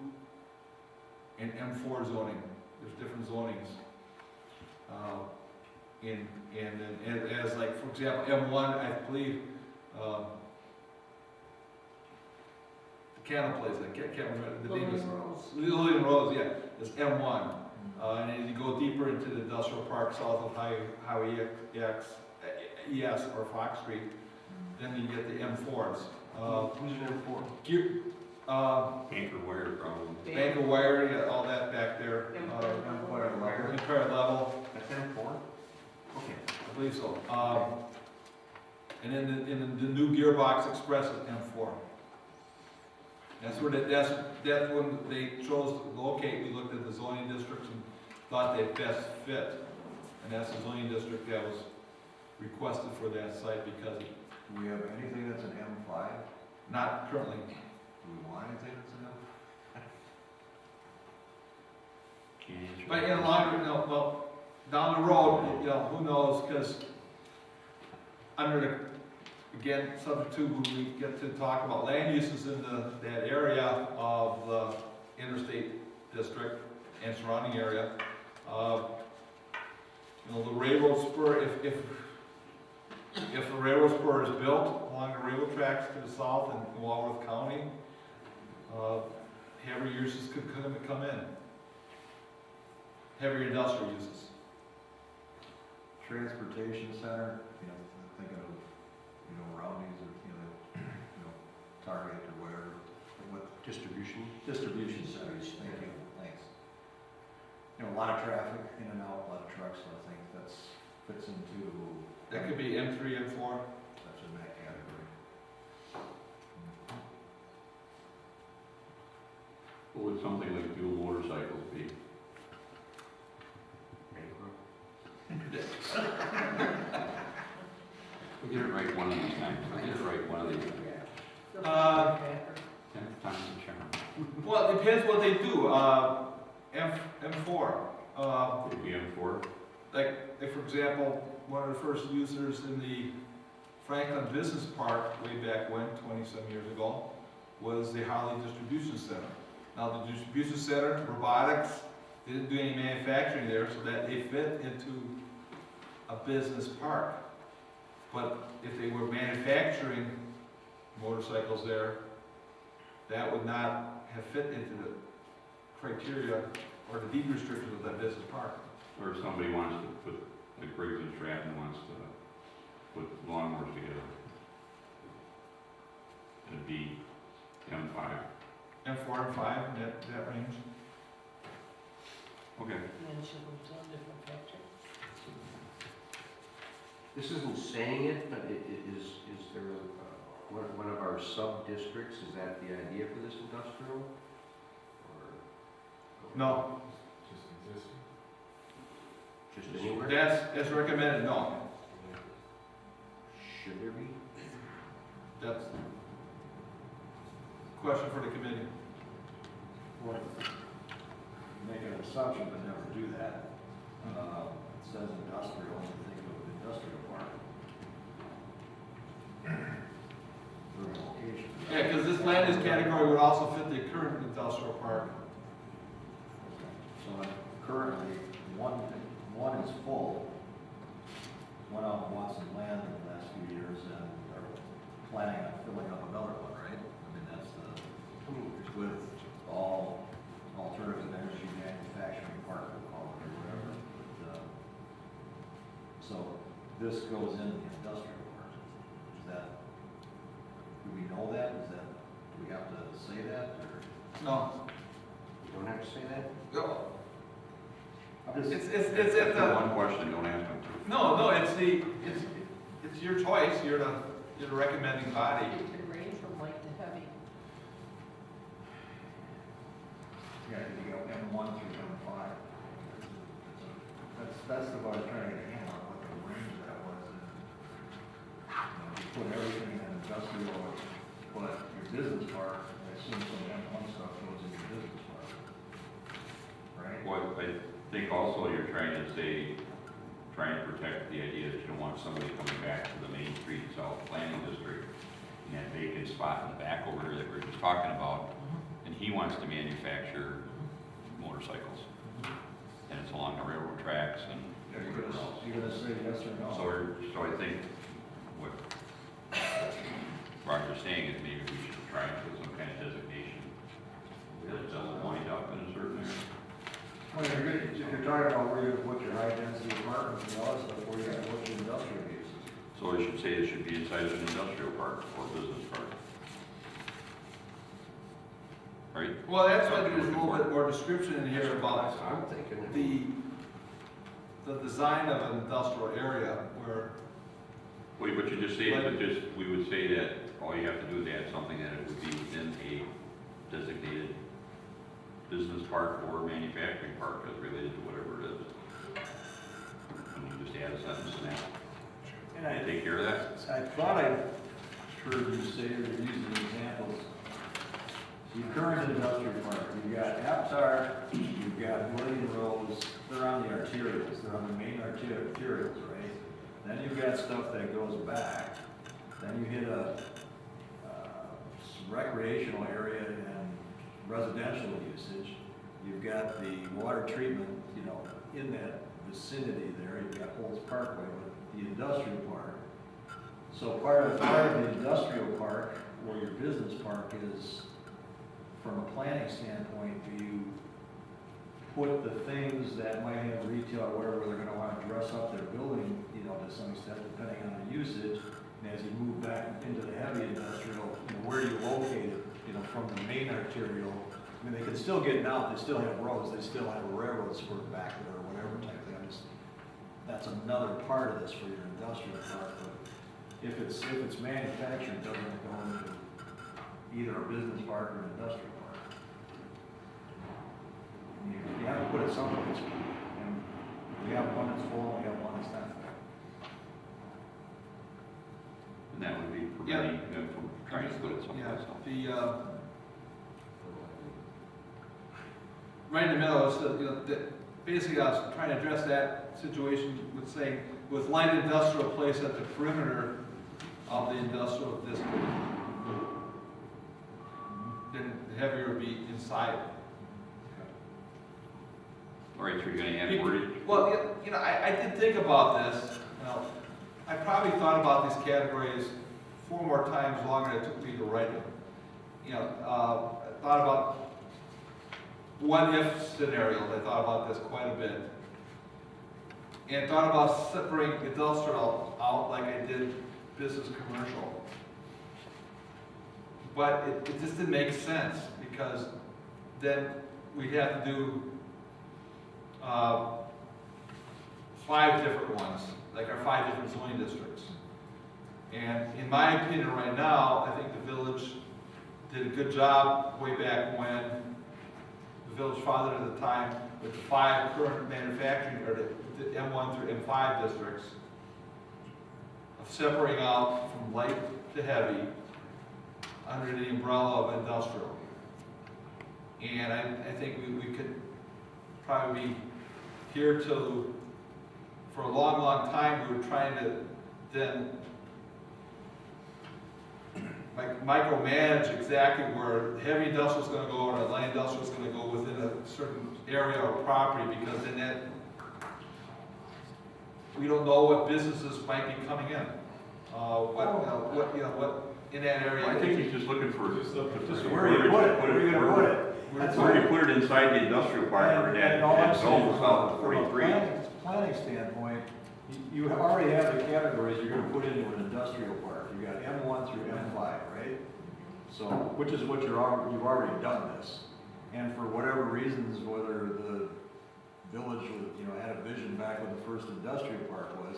[SPEAKER 6] and M4 zoning. There's different zonings. As like, for example, M1, I believe, the candle place, I can't remember the name. Lillian Rose, yeah, it's M1. And then you go deeper into the industrial park south of Highway ES or Fox Street, then you get the M4s.
[SPEAKER 7] Who's an M4?
[SPEAKER 1] Anchor wire probably.
[SPEAKER 6] Bank of wire, yeah, all that back there. Empire level.
[SPEAKER 7] That's M4? Okay.
[SPEAKER 6] I believe so. And then the new Gearbox Express is M4. That's when they chose to locate. We looked at the zoning districts and thought they best fit. And that's the zoning district that was requested for that site because
[SPEAKER 4] Do we have anything that's an M5?
[SPEAKER 6] not currently.
[SPEAKER 4] Do we want anything that's an M5?
[SPEAKER 6] But in the longer, well, down the road, who knows, because under the, again, subject to when we get to talk about land uses in that area of the interstate district and surrounding area, the railroad spur, if the railroad spur is built along the railroad tracks to the south in Walworth County, heavier uses could come in. Heavier industrial uses.
[SPEAKER 4] Transportation center, thinking of, roundings or, Target or whatever. What
[SPEAKER 7] Distribution?
[SPEAKER 4] distribution centers, thank you, thanks. A lot of traffic in and out, a lot of trucks, so I think fits into.
[SPEAKER 6] That could be M3, M4.
[SPEAKER 4] That's in that category.
[SPEAKER 1] What would something like dual motorcycles be? We'll get it right one of these times. We'll get it right one of these times. 10th time's the charm.
[SPEAKER 6] Well, it depends what they do. M4.
[SPEAKER 1] Would it be M4?
[SPEAKER 6] Like, for example, one of the first users in the Franklin Business Park way back when, 20-some years ago, was the Harley Distribution Center. Now, the distribution center, robotics, they didn't do any manufacturing there, so that they fit into a business park. But if they were manufacturing motorcycles there, that would not have fit into the criteria or the deed restrictions of that business park.
[SPEAKER 1] Or if somebody wants to put, like Briggs and Stratton wants to put lawnmowers together, it'd be M5.
[SPEAKER 6] M4 and 5, that range.
[SPEAKER 1] Okay.
[SPEAKER 7] This isn't saying it, but is there one of our sub-districts, is that the idea for this industrial?
[SPEAKER 6] No,
[SPEAKER 2] Just existing.
[SPEAKER 7] Just anywhere?
[SPEAKER 6] that's recommended, no.
[SPEAKER 7] Should there be?
[SPEAKER 6] That's question for the committee.
[SPEAKER 4] Well, make an assumption, but never do that. It says industrial, and think of industrial park. Urban location.
[SPEAKER 6] Yeah, because this land use category would also fit the current industrial park.
[SPEAKER 4] So currently, one is full. Went out and bought some land in the last few years and are planning on filling up another one, right? I mean, that's with all alternative energy manufacturing park, we'll call it, or whatever. But, so this goes in the industrial park. Is that, do we know that? Do we have to say that, or?
[SPEAKER 6] No.
[SPEAKER 7] You don't have to say that?
[SPEAKER 6] No.
[SPEAKER 4] I'm just.
[SPEAKER 6] It's at
[SPEAKER 1] That's
[SPEAKER 6] the,
[SPEAKER 1] one question, don't ask them to.
[SPEAKER 6] no, it's your choice, you're the recommending body.
[SPEAKER 9] It can range from light to heavy.
[SPEAKER 4] Yeah, you go M1 through M5. That's the one I'm trying to get a handle on, what the range of that was. And, you put everything in industrial, but your business park, I assume some M1 stuff goes in your business park. Right?
[SPEAKER 1] Well, I think also you're trying to say, trying to protect the idea that you don't want somebody coming back to the Main Street South Planning District in that vacant spot in the back over here that we were just talking about, and he wants to manufacture motorcycles. And it's along the railroad tracks and everywhere else.
[SPEAKER 4] You're gonna say yes or no?
[SPEAKER 1] So I think what Roger's saying is maybe we should try and put some kind of designation that it doesn't wind up in a certain area.
[SPEAKER 4] Well, if you're talking about where you're gonna put your high density apartments and all that stuff, where you're gonna put your industrial uses.
[SPEAKER 1] So I should say it should be inside of an industrial park or business park. Right?
[SPEAKER 6] Well, that's why there's a little bit more description in here about
[SPEAKER 7] I'm thinking.
[SPEAKER 6] the design of an industrial area where,
[SPEAKER 1] Wait, what you just say is that just, we would say that all you have to do is add something that it would be within a designated business park or manufacturing park as related to whatever it is. And you just add a sentence in that.
[SPEAKER 4] And I
[SPEAKER 1] Take care of that.
[SPEAKER 4] I thought I heard you say, or using examples. So your current industrial park, you've got Aptar, you've got William Rose, they're on the arterials, they're on the main arterials, right? Then you've got stuff that goes back, then you hit a recreational area and residential usage. You've got the water treatment, in that vicinity there, you've got Holtz Parkway, but the industrial park. So part of the industrial park, or your business park, is, from a planning standpoint, do you put the things that might have retail or whatever, they're gonna wanna dress up their building, to some extent, depending on the usage, and as you move back into the heavy industrial, where you locate it, from the main arterial, I mean, they can still get it out, they still have roads, they still have a railroad spur back there, or whatever type thing. That's another part of this for your industrial park, but if it's manufactured, doesn't it go into either a business park or an industrial park? You have to put it someplace, and we have one that's full, and we have one that's not.
[SPEAKER 1] And that would be preventing them from trying to put it someplace else.
[SPEAKER 6] right in the middle, basically I was trying to address that situation with saying, with light industrial placed at the perimeter of the industrial district, then the heavier would be inside.
[SPEAKER 1] All right, so you're gonna add wordage?
[SPEAKER 6] Well, I did think about this. I probably thought about these categories 4 more times longer than it took me to write them. I thought about what-if scenarios. I thought about this quite a bit. And thought about separating industrial out like I did business commercial. But it just didn't make sense, because then we'd have to do 5 different ones, like our 5 different zoning districts. And in my opinion right now, I think the village did a good job way back when. The village father at the time, with the 5 current manufacturing, or the M1 through M5 districts, of separating out from light to heavy under the umbrella of industrial. And I think we could probably be here till, for a long, long time, we were trying to then micromanage exactly where heavy industrial is going to go and light industrial is going to go within a certain area or property, because then that, we don't know what businesses might be coming in. What in that area.
[SPEAKER 1] I think he's just looking for,
[SPEAKER 4] Where are you put it? Where are you gonna put it?
[SPEAKER 1] where you put it inside the industrial park, or
[SPEAKER 4] And all I'm
[SPEAKER 1] that
[SPEAKER 4] saying
[SPEAKER 1] zone south of
[SPEAKER 4] from a
[SPEAKER 1] 43.
[SPEAKER 4] planning standpoint, you already have the categories you're gonna put into an industrial park. You got M1 through M5, right? So, which is what you've already done this. And for whatever reasons, whether the village, had a vision back when the first industrial park was,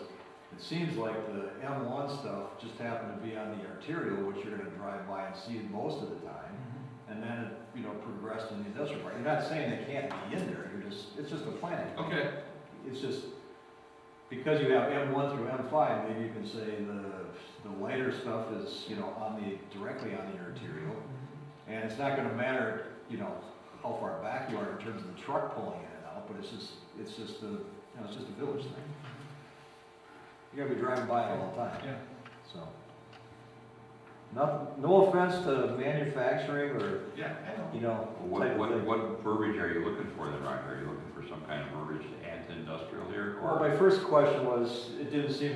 [SPEAKER 4] it seems like the M1 stuff just happened to be on the arterial, which you're gonna drive by and see most of the time. And then, progressed in the industrial park. You're not saying they can't be in there, it's just a planning.
[SPEAKER 6] Okay.
[SPEAKER 4] It's just, because you have M1 through M5, maybe you can say the lighter stuff is, directly on the arterial. And it's not gonna matter, how far back you are in terms of the truck pulling in and out, but it's just a village thing. You gotta be driving by it all the time.
[SPEAKER 6] Yeah.
[SPEAKER 4] So. No offense to manufacturing or,
[SPEAKER 6] Yeah, I know.
[SPEAKER 4] type of thing.
[SPEAKER 1] What verbiage are you looking for then, Roger? Are you looking for some kind of verbiage to add to industrial here,
[SPEAKER 4] Well,
[SPEAKER 1] or?
[SPEAKER 4] my first question was, it didn't seem,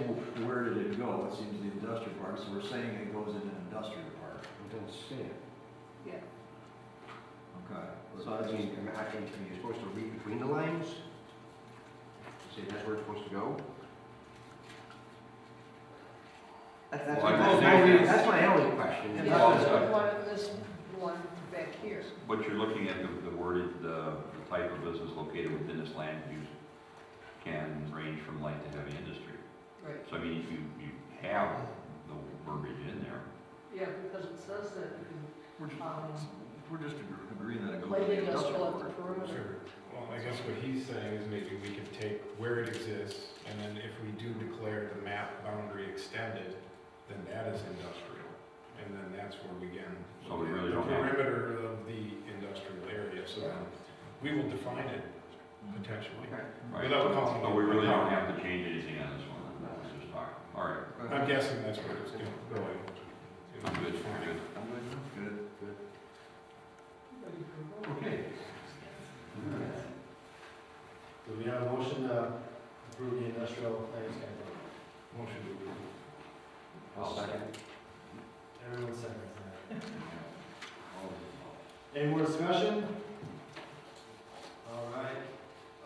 [SPEAKER 4] where did it go? It seems the industrial park, so we're saying it goes in an industrial park.
[SPEAKER 7] I don't see it.
[SPEAKER 4] Okay.
[SPEAKER 7] So I think you're supposed to read between the lines? Say that's where it's supposed to go? That's my only question.
[SPEAKER 9] Yeah,
[SPEAKER 1] Well,
[SPEAKER 9] this one back here.
[SPEAKER 1] But you're looking at the worded, the type of business located within this land use can range from light to heavy industry.
[SPEAKER 9] Right.
[SPEAKER 1] So I mean, you have the verbiage in there.
[SPEAKER 9] Yeah, because it says that you
[SPEAKER 4] We're just agreeing that it
[SPEAKER 9] can
[SPEAKER 4] goes in
[SPEAKER 9] light
[SPEAKER 4] the
[SPEAKER 9] industrial
[SPEAKER 4] industrial
[SPEAKER 9] at the
[SPEAKER 4] park.
[SPEAKER 9] perimeter.
[SPEAKER 2] Sure. Well, I guess what he's saying is maybe we could take where it exists, and then if we do declare the map boundary extended, then that is industrial. And then that's where we begin.
[SPEAKER 1] So we really
[SPEAKER 2] The
[SPEAKER 1] don't have-
[SPEAKER 2] perimeter of the industrial area, so then we will define it potentially.
[SPEAKER 1] Right,
[SPEAKER 2] Without calling
[SPEAKER 1] so
[SPEAKER 2] it-
[SPEAKER 1] we really don't have to change anything on this one, let's just talk. All right,
[SPEAKER 2] I'm guessing that's where it's going.
[SPEAKER 1] I'm good, I'm good.
[SPEAKER 4] Good.
[SPEAKER 3] Okay. Do we have a motion to approve the industrial plans category?
[SPEAKER 2] Motion to approve.
[SPEAKER 7] I'll second.
[SPEAKER 3] Everyone seconds that. Any more discussion? All right,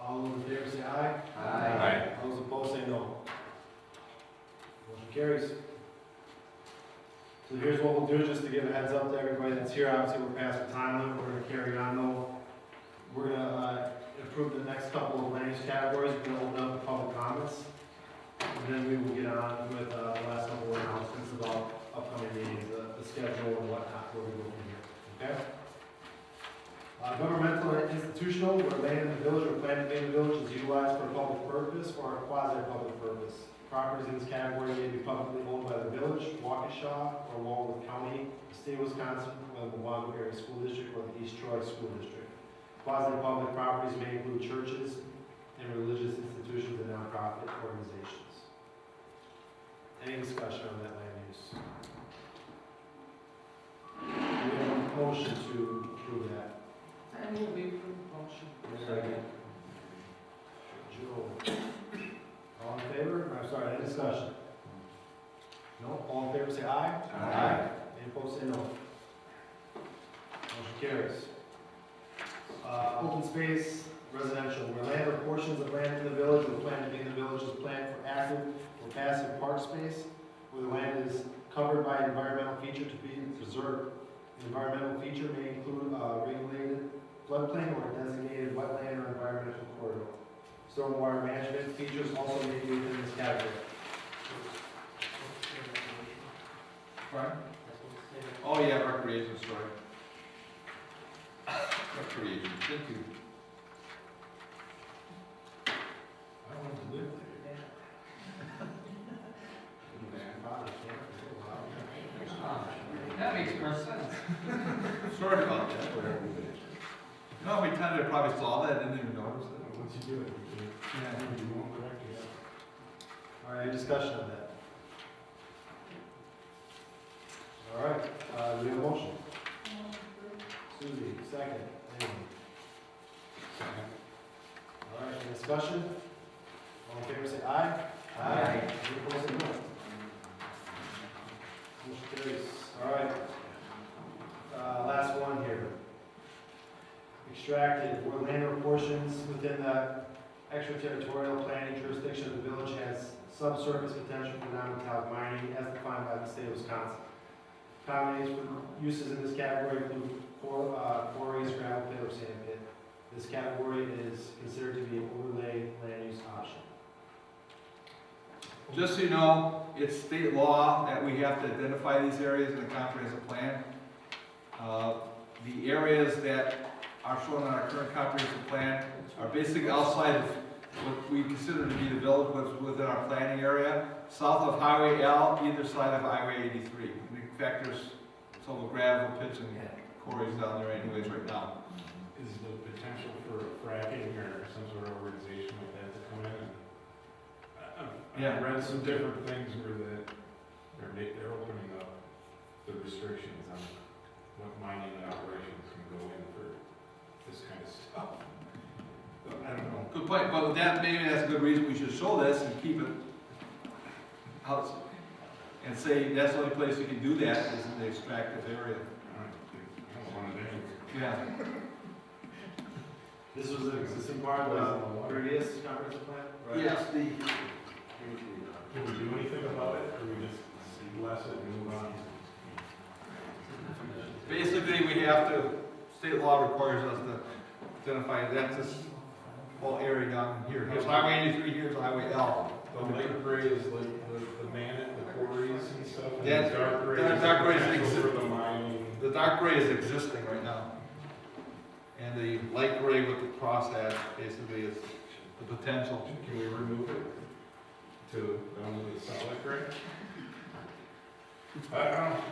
[SPEAKER 3] all those in favor say aye.
[SPEAKER 1] Aye.
[SPEAKER 3] All those opposed say no. Motion carries. So here's what we'll do, just to give a heads up to everybody that's here. Obviously, we're past the time limit, we're gonna carry on though. We're gonna approve the next couple of land use categories, we're gonna open up the public comments. And then we will get on with the last couple of announcements about upcoming meetings, the schedule and whatnot, where we go from here, okay? Governmental and institutional, where land in the village or planned to be in the village is utilized for a public purpose or a quasi-public purpose. Properties in this category may be publicly owned by the village, Waukesha, or Walworth County, the state of Wisconsin, or the Milwaukee Area School District, or the East Troy School District. Quasi-public properties may include churches and religious institutions and nonprofit organizations. Any discussion on that land use? Do we have a motion to approve that?
[SPEAKER 9] I move we approve the motion.
[SPEAKER 7] Second.
[SPEAKER 3] Joe. All in favor? I'm sorry, any discussion? No? All in favor say aye.
[SPEAKER 7] Aye.
[SPEAKER 3] Any opposed say no. Motion carries. Open space residential, where land or portions of land in the village or planned to be in the village is planned for active or passive park space, where the land is covered by an environmental feature to be preserved. The environmental feature may include regulated floodplain or a designated wetland or environmental corridor. Stormwater management features also may be within this category.
[SPEAKER 6] Right? Oh, yeah, recreation story. Recreation, thank you.
[SPEAKER 2] I don't want to live there.
[SPEAKER 5] That makes more sense.
[SPEAKER 6] Sorry about that. You know how many times I probably saw that and didn't even notice it?
[SPEAKER 2] Once you do it, you won't correct it.
[SPEAKER 3] All right, any discussion on that? All right, we have a motion. Suzie, second. Anyone? All right, any discussion? All in favor, say aye. Aye. Any opposed, say no. Motion carries. All right. Last one here. Extracted, where land or portions within the extraterritorial planning jurisdiction of the village has subsurface potential for non-metallic mining as defined by the state of Wisconsin. Common uses in this category include quarries, gravel pit, or sand pit. This category is considered to be an overlay land use option.
[SPEAKER 6] Just so you know, it's state law that we have to identify these areas in the comprehensive plan. The areas that are shown on our current comprehensive plan are basically outside of what we consider to be the village, what's within our planning area, south of Highway L, either side of Highway 83. In fact, there's some gravel pits and quarries down there anyways right now.
[SPEAKER 2] Is the potential for fracking or some sort of organization like that to come in?
[SPEAKER 6] Yeah.
[SPEAKER 2] I've read some different things where they're opening up the restrictions on what mining operations can go in for this kind of stuff. So, I don't know.
[SPEAKER 6] Good point, but that, maybe that's a good reason we should show this and keep it out and say that's the only place you can do that is in the extractive area.
[SPEAKER 2] I don't want to.
[SPEAKER 6] Yeah.
[SPEAKER 3] This was an existing part of the previous comprehensive plan? Right?
[SPEAKER 6] Yes,
[SPEAKER 2] Can we do anything about it, or we just bless it and move on?
[SPEAKER 6] basically we have to, state law requires us to identify that's this whole area down here. Here's Highway 83, here's Highway L.
[SPEAKER 2] The light gray is like the man, the quarries and stuff. And
[SPEAKER 6] That's-
[SPEAKER 2] the dark gray
[SPEAKER 6] the dark gray is
[SPEAKER 2] potential
[SPEAKER 6] exist-
[SPEAKER 2] for the mining.
[SPEAKER 6] The dark gray is existing right now. And the light gray with the cross hatch basically is the potential.
[SPEAKER 2] Can we remove it to down to the solid gray?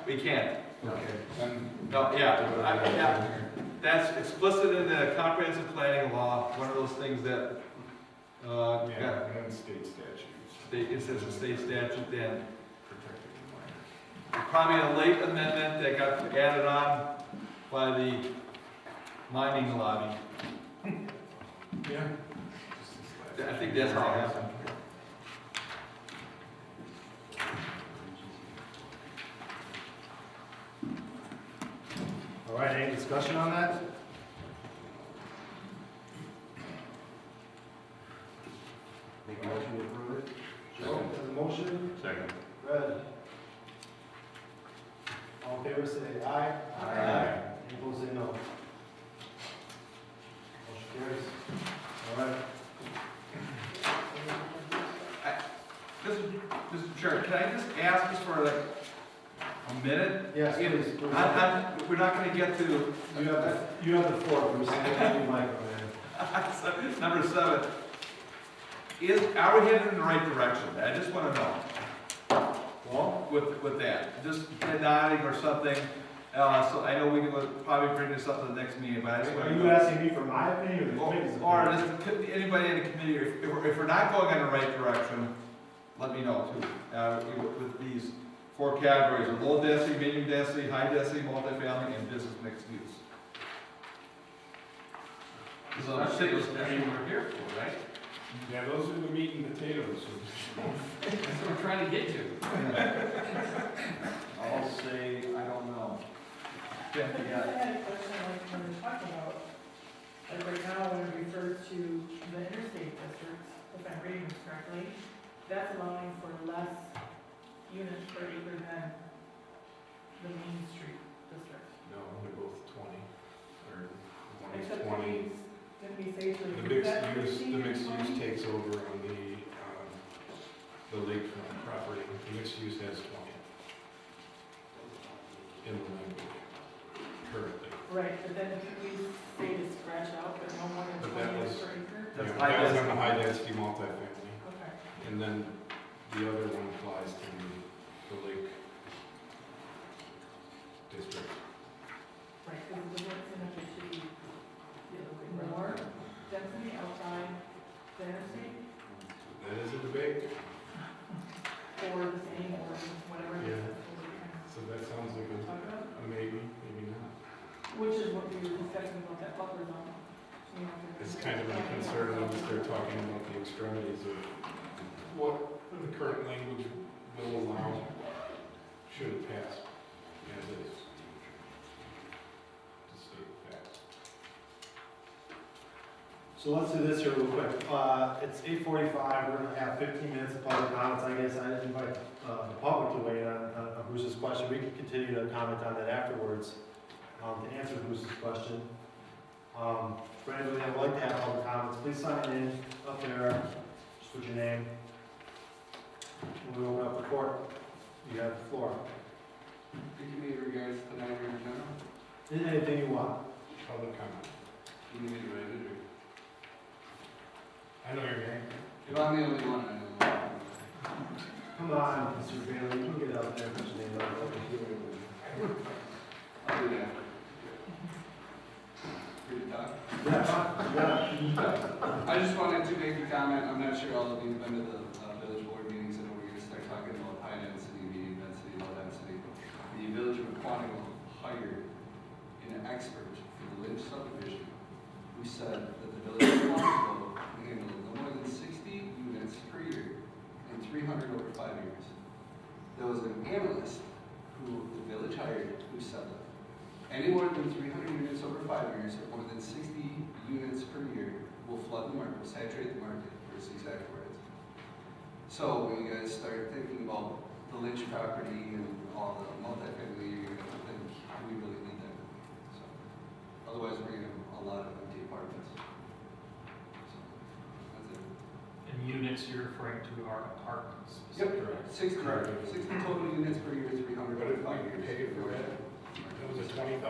[SPEAKER 6] We can't.
[SPEAKER 2] Okay. Then
[SPEAKER 6] No, yeah, that's explicit in the comprehensive planning law, one of those things that,
[SPEAKER 2] yeah, and state statutes
[SPEAKER 6] it says a state statute then.
[SPEAKER 2] protecting the miner.
[SPEAKER 6] Probably a late amendment that got added on by the mining lobby.
[SPEAKER 2] Yeah.
[SPEAKER 6] I think that's how it happened.
[SPEAKER 3] All right, any discussion on that?
[SPEAKER 7] Make a motion to approve it?
[SPEAKER 3] Joe, has a motion?
[SPEAKER 1] Second.
[SPEAKER 3] Fred? All in favor, say aye.
[SPEAKER 7] Aye.
[SPEAKER 3] Any opposed, say no. Motion carries. All right.
[SPEAKER 6] Mr. Chair, can I just ask us for like a minute?
[SPEAKER 3] Yes,
[SPEAKER 6] If-
[SPEAKER 3] please.
[SPEAKER 6] we're not gonna get to
[SPEAKER 3] You have the floor, Bruce. Have your mic on there.
[SPEAKER 6] number 7. Are we headed in the right direction? I just wanna know.
[SPEAKER 3] Well,
[SPEAKER 6] With that, just head nodding or something, so I know we can probably bring this up to the next meeting, but I just
[SPEAKER 3] are
[SPEAKER 6] want
[SPEAKER 3] you
[SPEAKER 6] to.
[SPEAKER 3] asking me for my opinion or the committee's
[SPEAKER 6] Or
[SPEAKER 3] opinion?
[SPEAKER 6] just anybody in the committee, if we're not going in the right direction, let me know too. With these 4 categories, of low density, medium density, high density, multifamily, and business mixed use. So
[SPEAKER 5] That's
[SPEAKER 6] the
[SPEAKER 5] what we're here for, right?
[SPEAKER 2] Yeah, those are the meat and potatoes.
[SPEAKER 5] That's what we're trying to get to.
[SPEAKER 4] I'll say, I don't know.
[SPEAKER 9] I had a question I was going to talk about. Like right now, when it refers to the interstate districts, if I'm reading this correctly, that's allowing for less units per acre than the Main Street district.
[SPEAKER 2] No, they're both 20, or one is
[SPEAKER 9] Except
[SPEAKER 2] 20.
[SPEAKER 9] didn't we say to
[SPEAKER 2] The
[SPEAKER 9] reduce
[SPEAKER 2] mixed
[SPEAKER 9] that
[SPEAKER 2] use,
[SPEAKER 9] 15
[SPEAKER 2] the
[SPEAKER 9] to
[SPEAKER 2] mixed
[SPEAKER 9] 20?
[SPEAKER 2] use takes over on the lakefront property. The mixed use has 20 in the language currently.
[SPEAKER 9] Right, but then if we say to
[SPEAKER 2] That was on the high density multifamily.
[SPEAKER 9] Okay.
[SPEAKER 2] And then the other one applies to the lake district.
[SPEAKER 9] Right, because the work in it should be more density outside the interstate,
[SPEAKER 2] That is a debate.
[SPEAKER 9] or the same, or whatever it is.
[SPEAKER 2] Yeah.
[SPEAKER 9] That's what we're kind
[SPEAKER 2] So that sounds like
[SPEAKER 9] of talking about.
[SPEAKER 2] a maybe, maybe not.
[SPEAKER 9] Which is what we were discussing about that buffer zone. You know,
[SPEAKER 2] It's kind of a concern when you start talking about the extremities of what the current language will allow should it pass as is. To state facts.
[SPEAKER 3] So let's do this here real quick. It's 8:45, we're gonna have 15 minutes of public comments. I guess I invite the public to weigh in on Bruce's question. We can continue to comment on that afterwards, to answer Bruce's question. For anybody that would like to have public comments, please sign in up there, just put your name. When we open up the court, you have the floor.
[SPEAKER 10] It can be in regards to 9 in general.
[SPEAKER 3] Anything you want.
[SPEAKER 2] Public comment.
[SPEAKER 10] You need me to write it, or?
[SPEAKER 2] I know your name.
[SPEAKER 10] If I'm the only one, I know.
[SPEAKER 3] Come on, Mr. Bailey, you can get out there, put your name up there.
[SPEAKER 10] I'll do that. Free to talk?
[SPEAKER 3] Yeah.
[SPEAKER 10] I just wanted to make a comment. I'm not sure all of you have been to the village board meetings, and we're going to start talking about high density, medium density, low density. The village of Quantico hired an expert for the Lynch subdivision who said that the village of Quantico can handle no more than 60 units per year and 300 over 5 years. There was an analyst who the village hired who said that any more than 300 units over 5 years or more than 60 units per year will flood the market, will saturate the market, or his exact words. So when you guys start thinking about the Lynch property and all the multifamily, you're going to think, do we really need that? So, otherwise, we're going to have a lot of empty apartments. So, that's it.
[SPEAKER 11] And units you're referring to are apartments?
[SPEAKER 10] Yep, 60 total units per year, 300
[SPEAKER 2] What
[SPEAKER 10] over
[SPEAKER 2] did
[SPEAKER 10] 5
[SPEAKER 2] we
[SPEAKER 10] years.
[SPEAKER 2] pay for that? It was a $20,000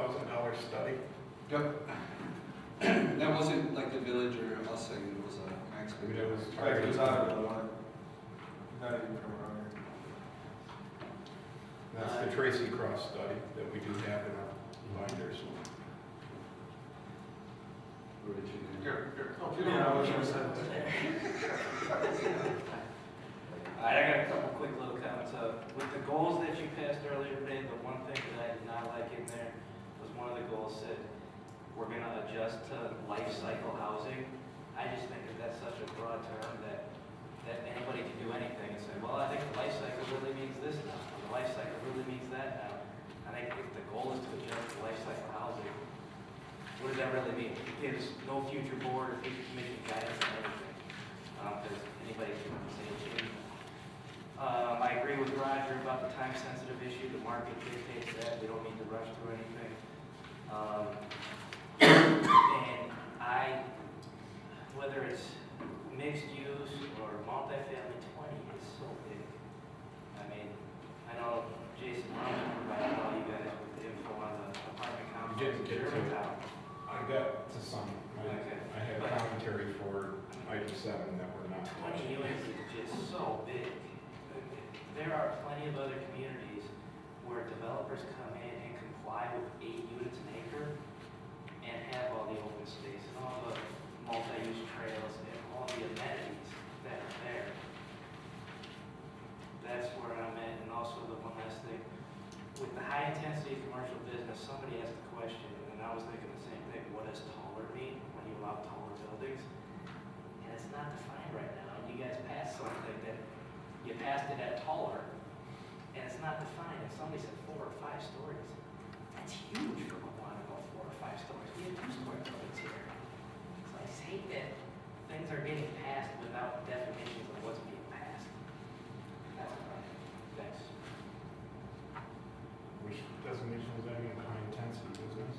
[SPEAKER 2] study.
[SPEAKER 10] Yep. That wasn't like the village or us saying it was an expert.
[SPEAKER 2] Maybe that was
[SPEAKER 6] Right,
[SPEAKER 2] targeted.
[SPEAKER 6] it's out of the one. Not even from around here.
[SPEAKER 2] That's the Tracy Cross study that we do have in our binders.
[SPEAKER 10] Where did you do?
[SPEAKER 3] Yeah, I was gonna say that.
[SPEAKER 8] All right, I got a couple quick little comments. With the goals that you passed earlier today, the one thing that I did not like in there was one of the goals said, we're gonna adjust to life cycle housing. I just think that that's such a broad term that anybody can do anything and say, well, I think the life cycle really means this now, or the life cycle really means that now. I think if the goal is to adjust to life cycle housing, what does that really mean? It gives no future board or future commission guidance on anything, because anybody can say a change. I agree with Roger about the time-sensitive issue. The market dictates that. We don't need to rush through anything. And whether it's mixed use or multifamily, 20 is so big. I mean, I know Jason Roman provided all you guys with the info on the apartment complex in
[SPEAKER 2] Get to it.
[SPEAKER 8] Germantown.
[SPEAKER 2] I got to some.
[SPEAKER 8] Okay.
[SPEAKER 2] I have commentary for item 7 that we're not.
[SPEAKER 8] 20 units is just so big. There are plenty of other communities where developers come in and comply with 8 units an acre and have all the open space and all the multi-use trails and all the amenities that are there. That's where I'm at. And also the one last thing, with the high intensity commercial business, somebody asked a question, and I was thinking the same thing. What does taller mean when you allow taller buildings? And it's not defined right now. And you guys passed something that you passed it at taller, and it's not defined. And somebody said 4 or 5 stories. That's huge for Quantico, 4 or 5 stories. We have 2-story buildings here. So I just hate that things are getting passed without definitions of what's being passed. That's what I think. Thanks.
[SPEAKER 2] Which doesn't mean there's any high intensity business.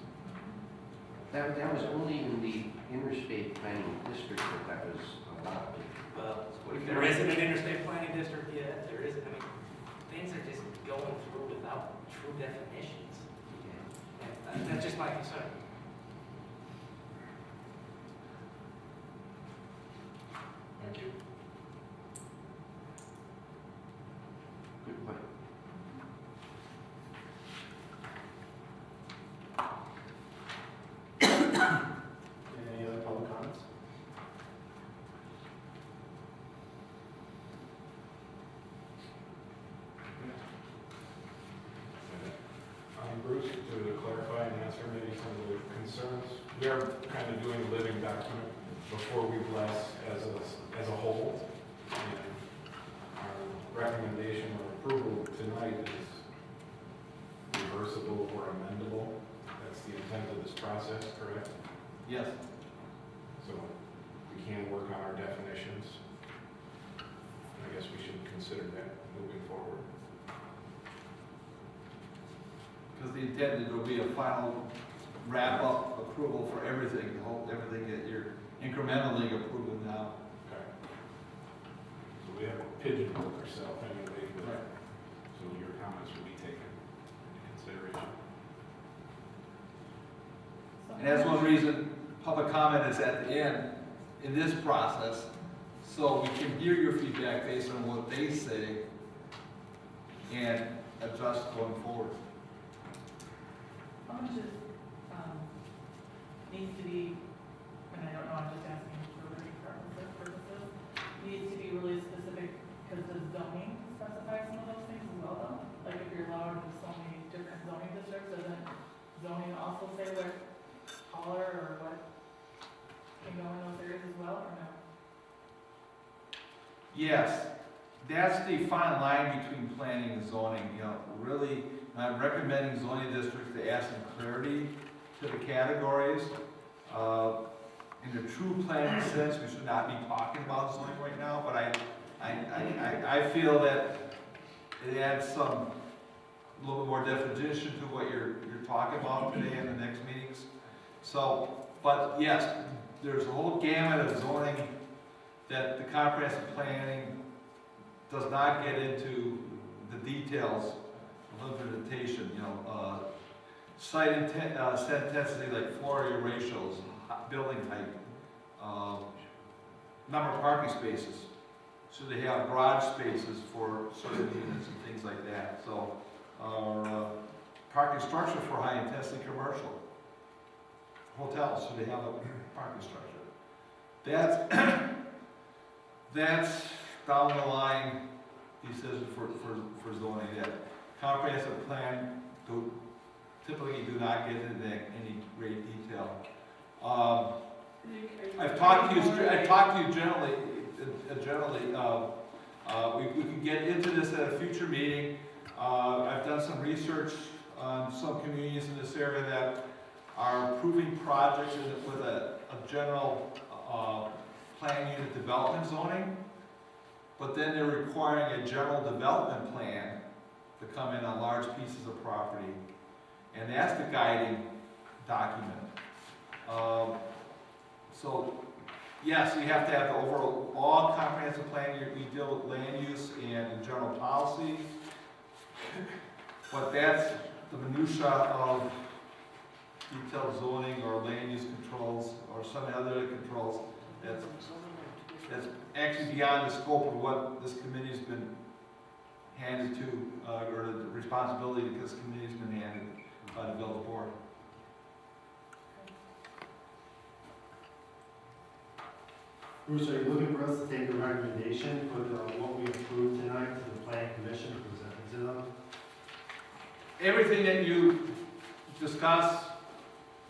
[SPEAKER 7] That was only in the interstate planning district that was allowed.
[SPEAKER 8] Well, there isn't an interstate planning district yet. There isn't. I mean, things are just going through without true definitions. And that's just my concern.
[SPEAKER 2] Thank you.
[SPEAKER 7] Good point.
[SPEAKER 3] Any other public comments?
[SPEAKER 2] Bruce, to clarify and answer maybe some of the concerns, we are kind of doing a living document before we bless as a whole. And our recommendation or approval tonight is reversible or amendable. That's the intent of this process, correct?
[SPEAKER 6] Yes.
[SPEAKER 2] So we can work on our definitions. I guess we should consider that moving forward.
[SPEAKER 6] Because the intent is there'll be a final wrap-up approval for everything, everything that you're incrementally approving now.
[SPEAKER 2] Okay. So we have pigeonholed ourselves anyway, but
[SPEAKER 6] Right.
[SPEAKER 2] so your comments will be taken into consideration.
[SPEAKER 6] And that's one reason public comment is at the end in this process, so we can hear your feedback based on what they say and adjust going forward.
[SPEAKER 9] How much is, needs to be, and I don't know, I'm just asking for learning purposes, needs to be really specific, because the zoning specifies some of those things as well, though? Like if you're allowed in so many different zoning districts, doesn't zoning also say what color or what can go in those areas as well, or no?
[SPEAKER 6] Yes, that's the fine line between planning and zoning, you know, really, I'm recommending zoning districts to add some clarity to the categories. In the true planning sense, we should not be talking about zoning right now, but I feel that it adds some, a little bit more definition to what you're talking about today in the next meetings. So, but yes, there's a whole gamut of zoning that the comprehensive planning does not get into the details of implementation, you know, site intensity like floor area ratios, building height, number of parking spaces. Should they have garage spaces for certain units and things like that? So, parking structure for high intensity commercial. Hotels, should they have a parking structure? That's down the line decision for zoning that comprehensive plan typically do not get into any great detail. I've talked to you generally. We can get into this at a future meeting. I've done some research on some communities in this area that are approving projects with a general plan unit development zoning, but then they're requiring a general development plan to come in on large pieces of property, and that's the guiding document. So, yes, we have to have the overall comprehensive plan. We deal with land use and general policy, but that's the minutia of detailed zoning or land use controls or some other controls. That's actually beyond the scope of what this committee's been handed to, or the responsibility that this committee's been handed by the village board.
[SPEAKER 3] Bruce, are you looking for us to take a recommendation, put what we approved tonight to the planning commission, present it to them?
[SPEAKER 6] Everything that you discuss,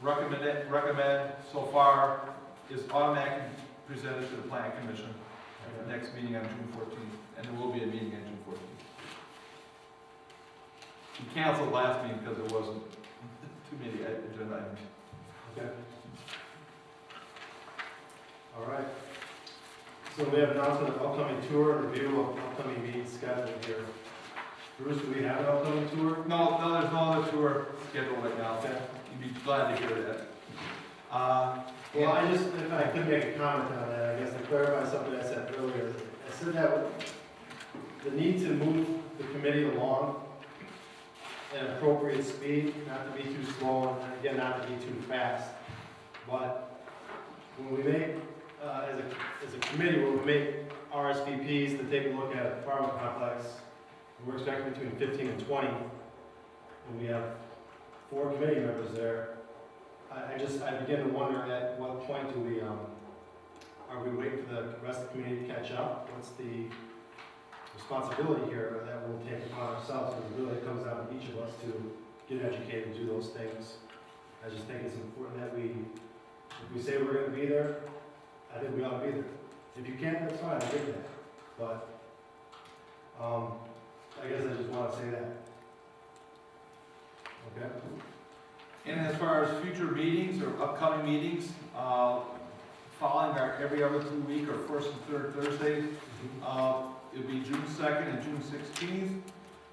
[SPEAKER 6] recommend so far is automatically presented to the planning commission at the next meeting on June 14th, and there will be a meeting on June 14th. We canceled last meeting because there wasn't too many agenda items.
[SPEAKER 3] Okay. All right. So we have announcement of upcoming tour, review of upcoming meetings scheduled here. Bruce, do we have an upcoming tour?
[SPEAKER 6] No, there's no other tour scheduled right now.
[SPEAKER 3] Okay.
[SPEAKER 6] You'd be glad to hear that.
[SPEAKER 3] Well, I just, if I could make a comment on that, I guess to clarify something I said earlier. I said that the need to move the committee along at appropriate speed, not to be too slow, and again, not to be too fast. But when we make, as a committee will make RSVPs to take a look at apartment complex. We're expecting between 15 and 20, and we have 4 committee members there. I begin to wonder at what point do we, are we waiting for the rest of the community to catch up? What's the responsibility here that we'll take upon ourselves? Because really it comes down to each of us to get educated and do those things. I just think it's important that if we say we're going to be there, I think we ought to be there. If you can't, that's fine, I get that. But I guess I just want to say that. Okay?
[SPEAKER 6] And as far as future meetings or upcoming meetings, following our every other 2 week or first and third Thursdays, it'll be June 2nd and June 16th,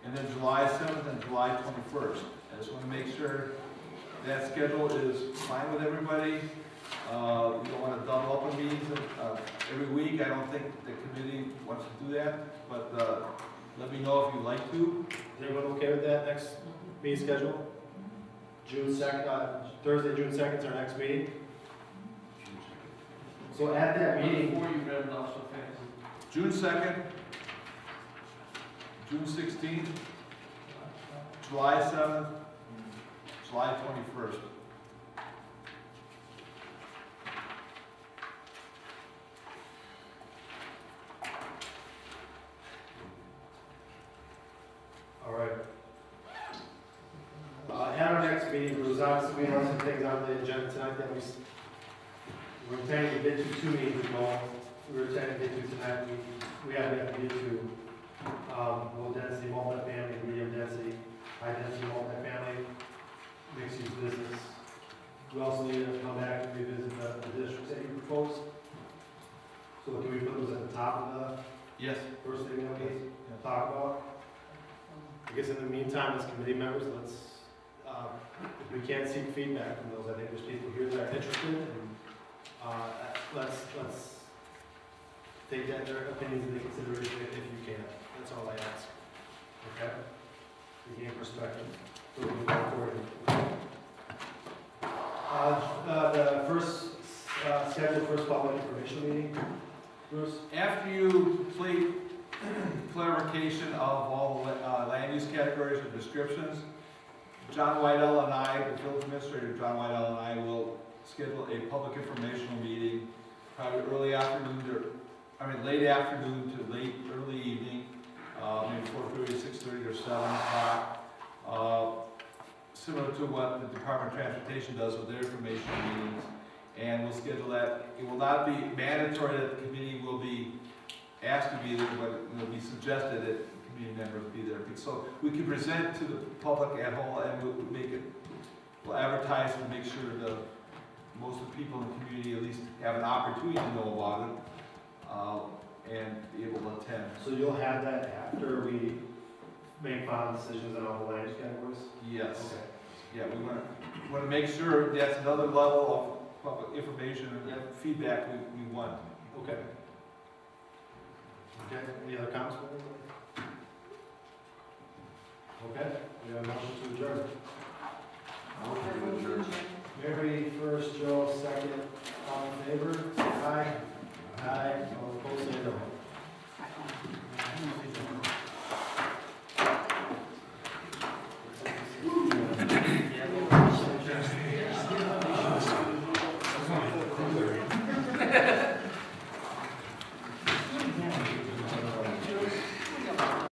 [SPEAKER 6] and then July 7th and July 21st. I just want to make sure that schedule is fine with everybody. You don't want to double up on meetings every week. I don't think the committee wants to do that, but let me know if you'd like to.
[SPEAKER 3] Is everyone okay with that next meeting schedule? June 2nd, Thursday, June 2nd is our next meeting. So at that meeting,
[SPEAKER 5] Before you read it off so fast.
[SPEAKER 6] June 2nd, June 16th, July 7th, July 21st.
[SPEAKER 3] all right. At our next meeting, there was obviously, we have some things on the agenda tonight that we're intending to get to 2 meetings ago. We were intending to get to tonight. We have to get to low density multifamily, medium density, high density multifamily, mixed use business. We also need to come back and revisit the districts that you proposed. So can we put those at the top of the
[SPEAKER 6] Yes.
[SPEAKER 3] first thing that we talk about? I guess in the meantime, as committee members, let's, if we can't seek feedback from those, I think there's people here that are interested, and let's take that, their opinions into consideration if you can. That's all I ask. Okay? To gain perspective. So we can go forward. The first scheduled first public information meeting, Bruce?
[SPEAKER 6] After you complete clarification of all land use categories and descriptions, John Whitell and I, the village administrator John Whitell and I will schedule a public informational meeting, probably early afternoon, late afternoon to early evening, maybe 4:30, 6:30, or 7 o'clock. Similar to what the Department of Transportation does with their informational meetings. And we'll schedule that. It will not be mandatory that the committee will be asked to be there, but it will be suggested that committee members be there. So we can present to the public at whole, and we'll advertise and make sure most of the people in the community at least have an opportunity to know about it, and be able to attend.
[SPEAKER 3] So you'll have that after we make final decisions on all the land use categories?
[SPEAKER 6] Yes.
[SPEAKER 3] Okay.
[SPEAKER 6] Yeah, we want to make sure that's another level of public information and feedback we want.
[SPEAKER 3] Okay. Okay, any other comments from everybody? Okay, we have a motion to adjourn. Mary first, Joe second, all in favor?